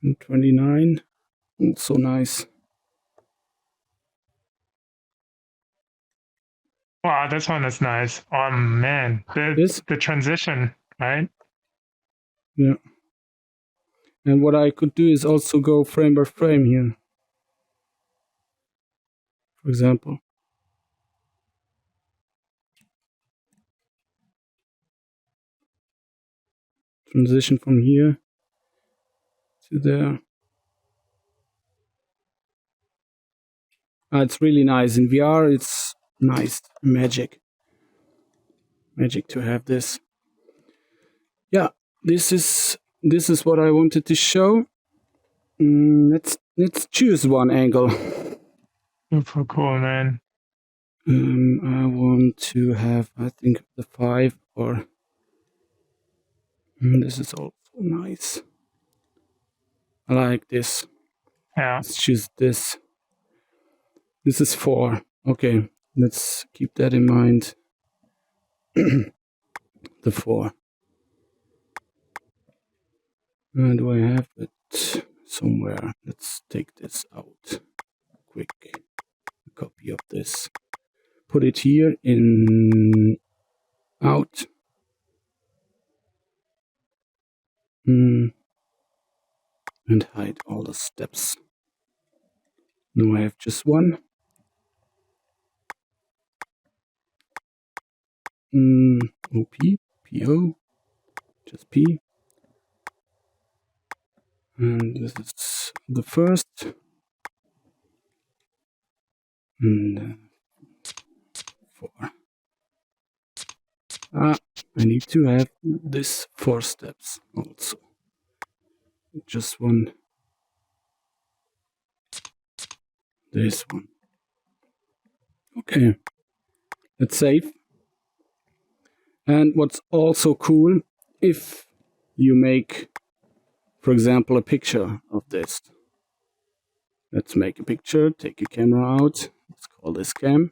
and 29. Also nice.
Wow, this one is nice. Oh man, the transition, right?
Yeah. And what I could do is also go frame by frame here. For example. Transition from here to there. It's really nice. In VR, it's nice. Magic to have this. Yeah, this is what I wanted to show. Let's choose one angle.
Super cool, man.
I want to have, I think, the 5 or this is also nice. I like this.
Yeah.
Let's choose this. This is 4. Okay, let's keep that in mind. The 4. Do I have it somewhere? Let's take this out. Quick copy of this. Put it here in out. And hide all the steps. Now I have just one. OP, PO, just P. And this is the first. And 4. I need to have this 4 steps also. Just one. This one. Okay. Let's save. And what's also cool, if you make, for example, a picture of this. Let's make a picture, take your camera out. Let's call this cam.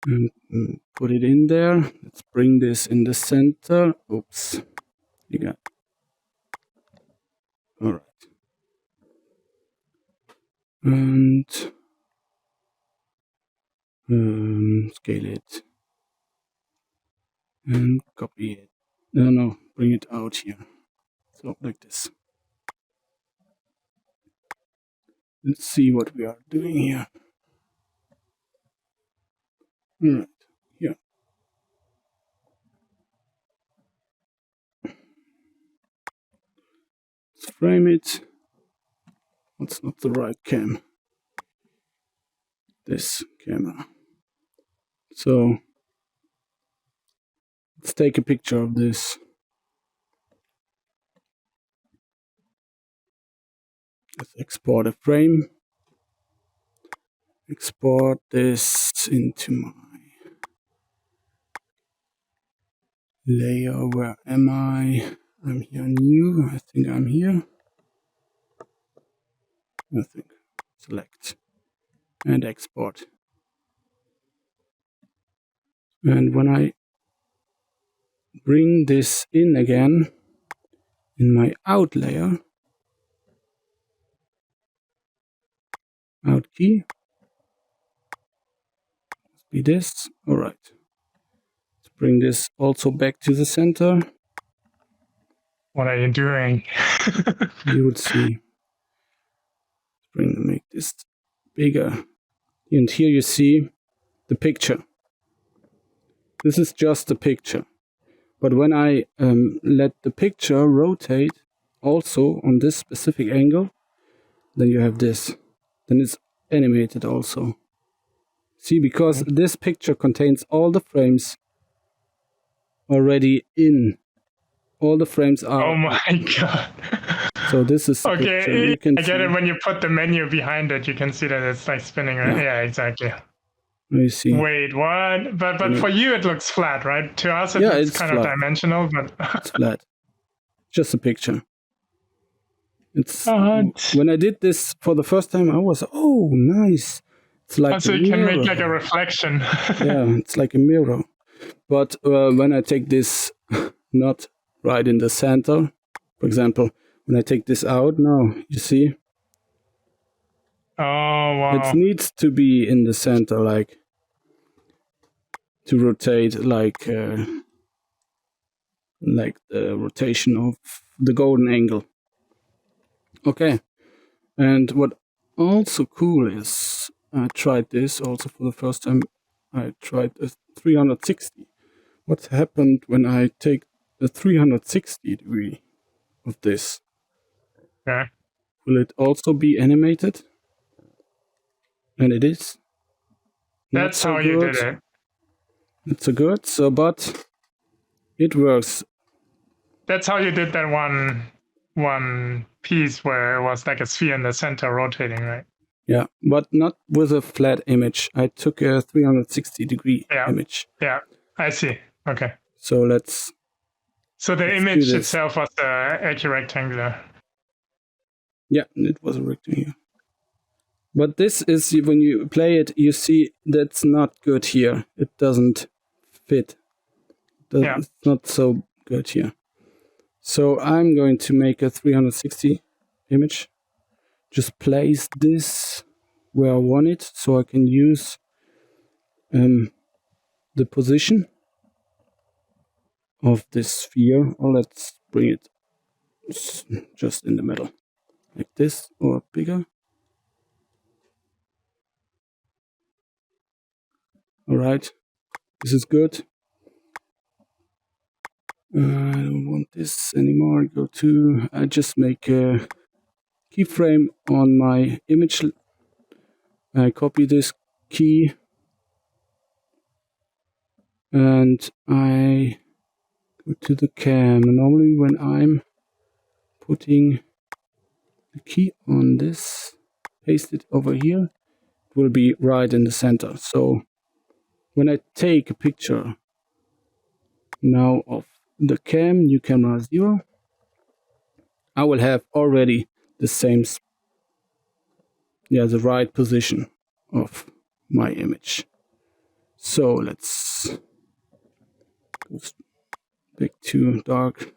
And put it in there. Let's bring this in the center. Oops. You got. All right. And scale it. And copy it. No, bring it out here. So like this. Let's see what we are doing here. All right. Here. Let's frame it. That's not the right cam. This camera. So let's take a picture of this. Let's export a frame. Export this into my layer. Where am I? I'm here new. I think I'm here. I think. Select and export. And when I bring this in again in my out layer, out key, must be this. All right. Let's bring this also back to the center.
What are you doing?
You would see. Make this bigger. And here you see the picture. This is just the picture. But when I let the picture rotate also on this specific angle, then you have this. Then it's animated also. See, because this picture contains all the frames already in. All the frames are.
Oh my god.
So this is the picture.
Okay,
You can
I get
see.
it. When you put the menu behind it, you can see that it's like spinning around. Yeah, exactly.
You see.
Wait, what? But for you, it looks flat, right? To us, it
Yeah,
looks
it's
kind
flat.
of dimensional, but
It's flat. Just a picture. It's
What?
when I did this for the first time, I was nice. It's like
so
a
you can
mirror.
make like a reflection.
Yeah, it's like a mirror. But when I take this not right in the center, for example, when I take this out now, you see,
Oh wow.
it needs to be in the center, like to rotate, like the rotation of the golden angle. Okay, and what also cool is, I tried this also for the first time. I tried a 360. What happened when I take the 360 degree of this?
Yeah.
Will it also be animated? And it is.
That's how you did it.
It's so good. So, but it works.
That's how you did that one piece where it was like a sphere in the center rotating, right?
Yeah, but not with a flat image. I took a 360 degree image.
Yeah, I see. Okay.
So let's.
So the image itself was a rectangular.
Yeah, it was a rectangle. But this is, when you play it, you see that's not good here. It doesn't fit. It's not so good here. So I'm going to make a 360 image. Just place this where I want it, so I can use the position of this sphere. Or let's bring it just in the middle, like this, or bigger. All right, this is good. I don't want this anymore. I just make a keyframe on my image. I copy this key and I go to the cam. And normally when I'm putting the key on this, paste it over here, it will be right in the center. So when I take a picture now of the cam, new camera 0, I will have already the same, the right position of my image. So let's go back to dark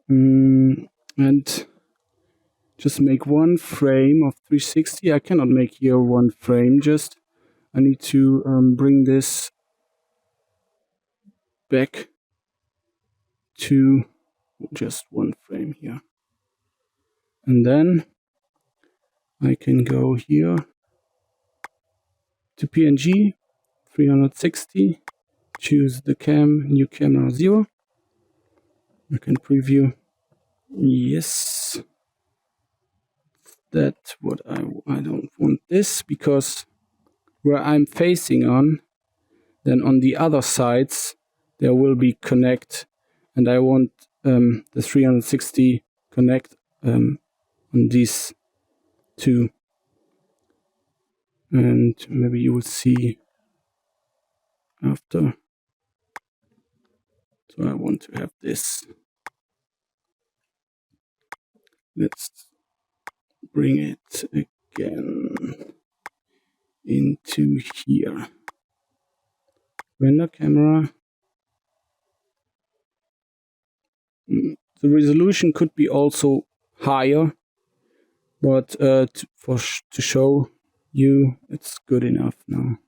and just make one frame of 360. I cannot make here one frame, just I need to bring this back to just one frame here. And then I can go here to PNG, 360, choose the new camera 0. I can preview. Yes. That's what I don't want this, because where I'm facing on, then on the other sides there will be connect, and I want the 360 connect on these two, and maybe you will see after. So I want to have this. Let's bring it again into here. Render camera. The resolution could be also higher, but to show you, it's good enough now.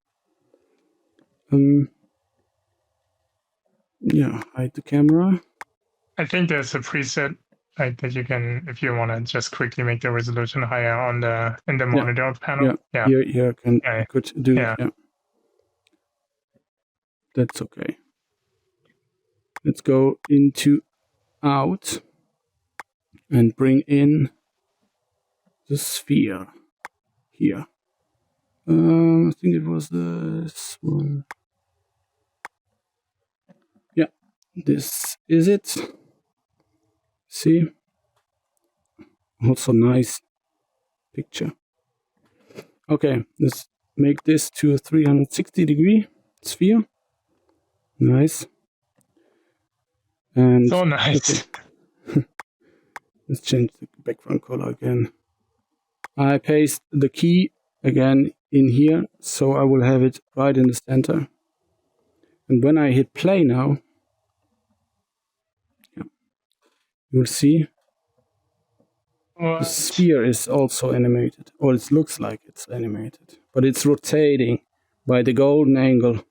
Yeah, hide the camera.
I think there's a preset like that you can, if you want to just quickly make the resolution higher on in the monitor panel.
Yeah. Here I could do it. Yeah. That's okay. Let's go into out and bring in the sphere here. I think it was this one. Yeah, this is it. See? Also nice picture. Okay, let's make this to a 360-degree sphere. Nice. And
So nice.
okay, let's change the background color again. I paste the key again in here, so I will have it right in the center. And when I hit play now, you'll see the
What?
sphere is also animated, or it looks like it's animated, but it's rotating by the golden angle.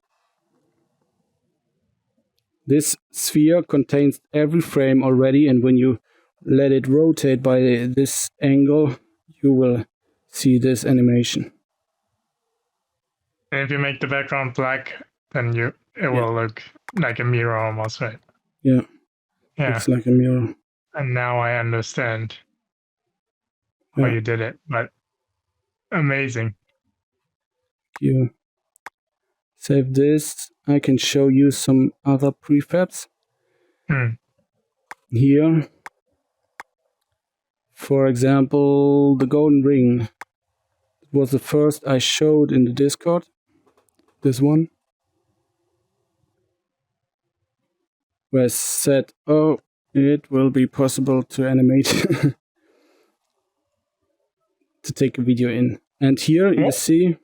This sphere contains every frame already, and when you let it rotate by this angle, you will see this animation.
And if you make the background black, then it will look like a mirror almost, right?
Yeah,
Yeah.
looks like a mirror.
And now I understand how
Yeah.
you did it. But amazing.
You save this. I can show you some other prefabs here. For example, the golden ring. It was the first I showed in the Discord. This one. Where I said, oh, it will be possible to animate, to take a video in. And here you see,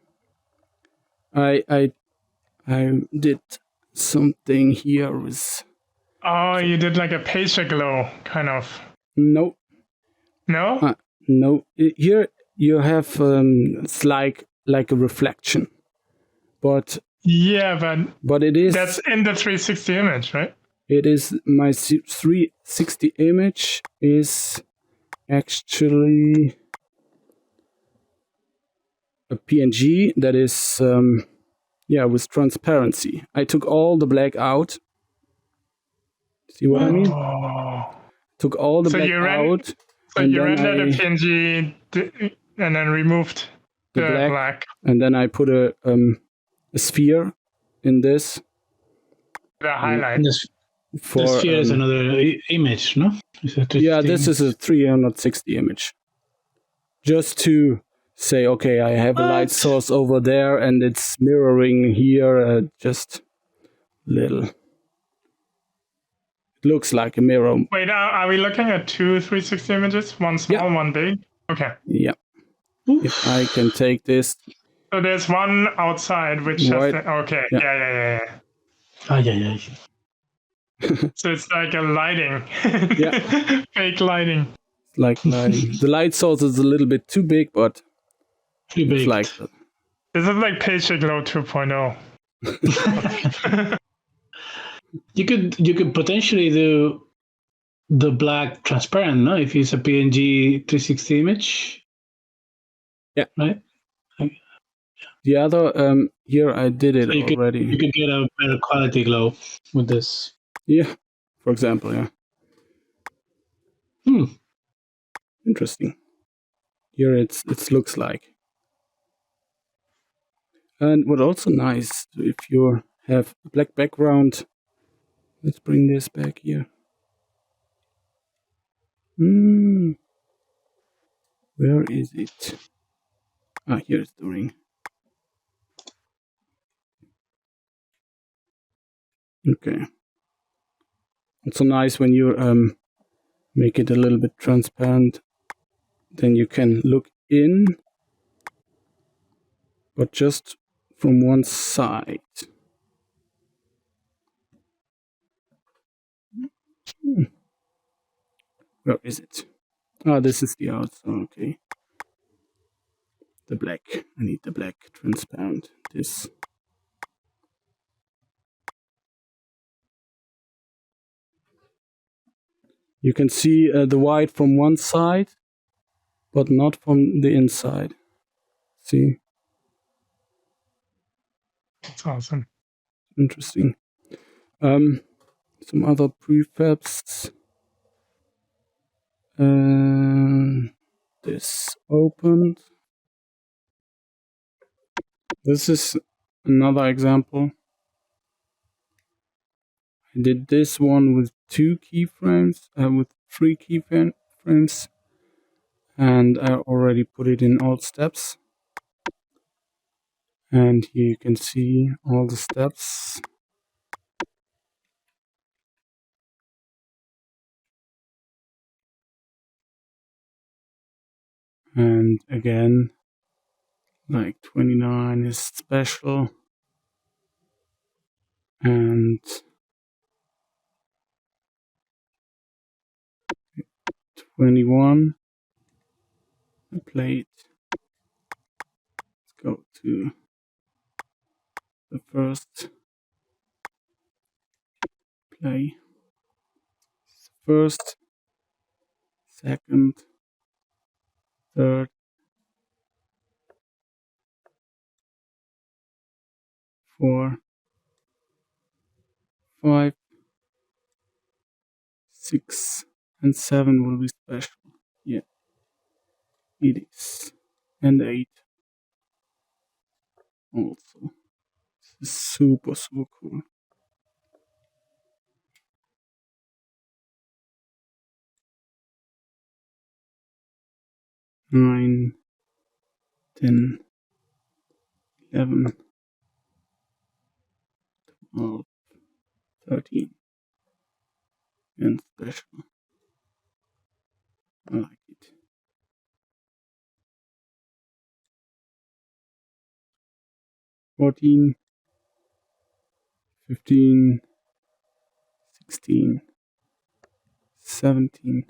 I did something here with...
Oh, you did like a pasture glow, kind of.
No.
No?
No. Here you have, it's like a reflection. But...
Yeah,
but it is...
that's in the 360 image, right?
It is, my 360 image is actually a PNG that is, with transparency. I took all the black out. See what I mean?
Oh.
Took all the black out.
So
and
you
then
rendered a PNG and then removed the black.
And then I put a sphere in this.
The highlight.
And the sphere is another image, no?
Yeah, this is a 360 image. Just to say, okay, I have a light source over there and it's mirroring here, just little. It looks like a mirror.
Wait, are we looking at two 360 images? One small, one big? Okay.
Yeah. If I can take this.
So there's one outside which has the, okay. Yeah.
Yeah.
So it's like a lighting.
Yeah.
Fake lighting.
Like lighting. The light source is a little bit too big, but it's like that.
This is like Pasture Glow 2.0.
You could potentially do the black transparent, no? If it's a PNG 360 image.
Yeah.
Right?
The other, here I did it
so
already.
You could get a better quality glow with this.
Yeah, for example, yeah. Interesting. Here it looks like. And what also nice, if you have a black background, let's bring this back here. Where is it? Here's the ring. Okay. It's so nice when you make it a little bit transparent. Then you can look in, but just from one side. Where is it? This is the outside. Okay. The black. I need the black transparent. This. You can see the white from one side, but not from the inside. See?
That's awesome.
Interesting. some other prefabs. This opened. This is another example. I did this one with 2 keyframes, with 3 keyframes, and I already put it in all steps. And here you can see all the steps. And again, like 29 is special. And 21, the plate. Let's go to the first play. First, second, third, four, 5, 6, and 7 will be special. Yeah, it is. And 8 also. This is super cool. Nine, 10, 11, 12, 13, and special. I like it. 14, 15, 16, 17,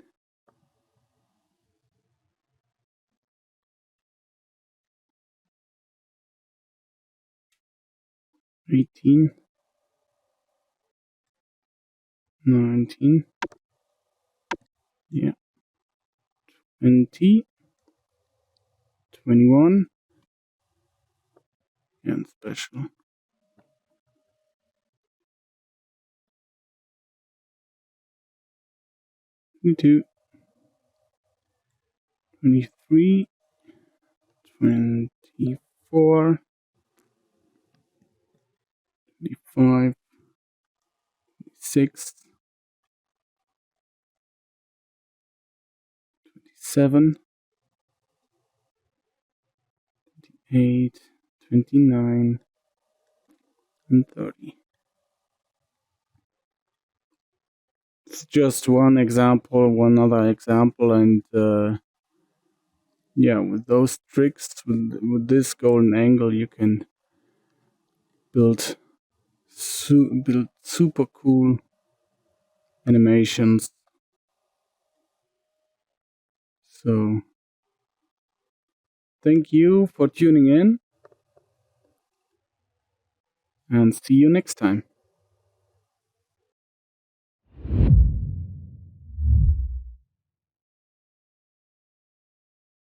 18, 19, yeah, 20, 21, and special. 22, 23, 24, 25, 26, 27, 28, 29, and 30. It's just one example, one other example, and yeah, with those tricks, with this golden angle, you can build super cool animations. So thank you for tuning in, and see you next time.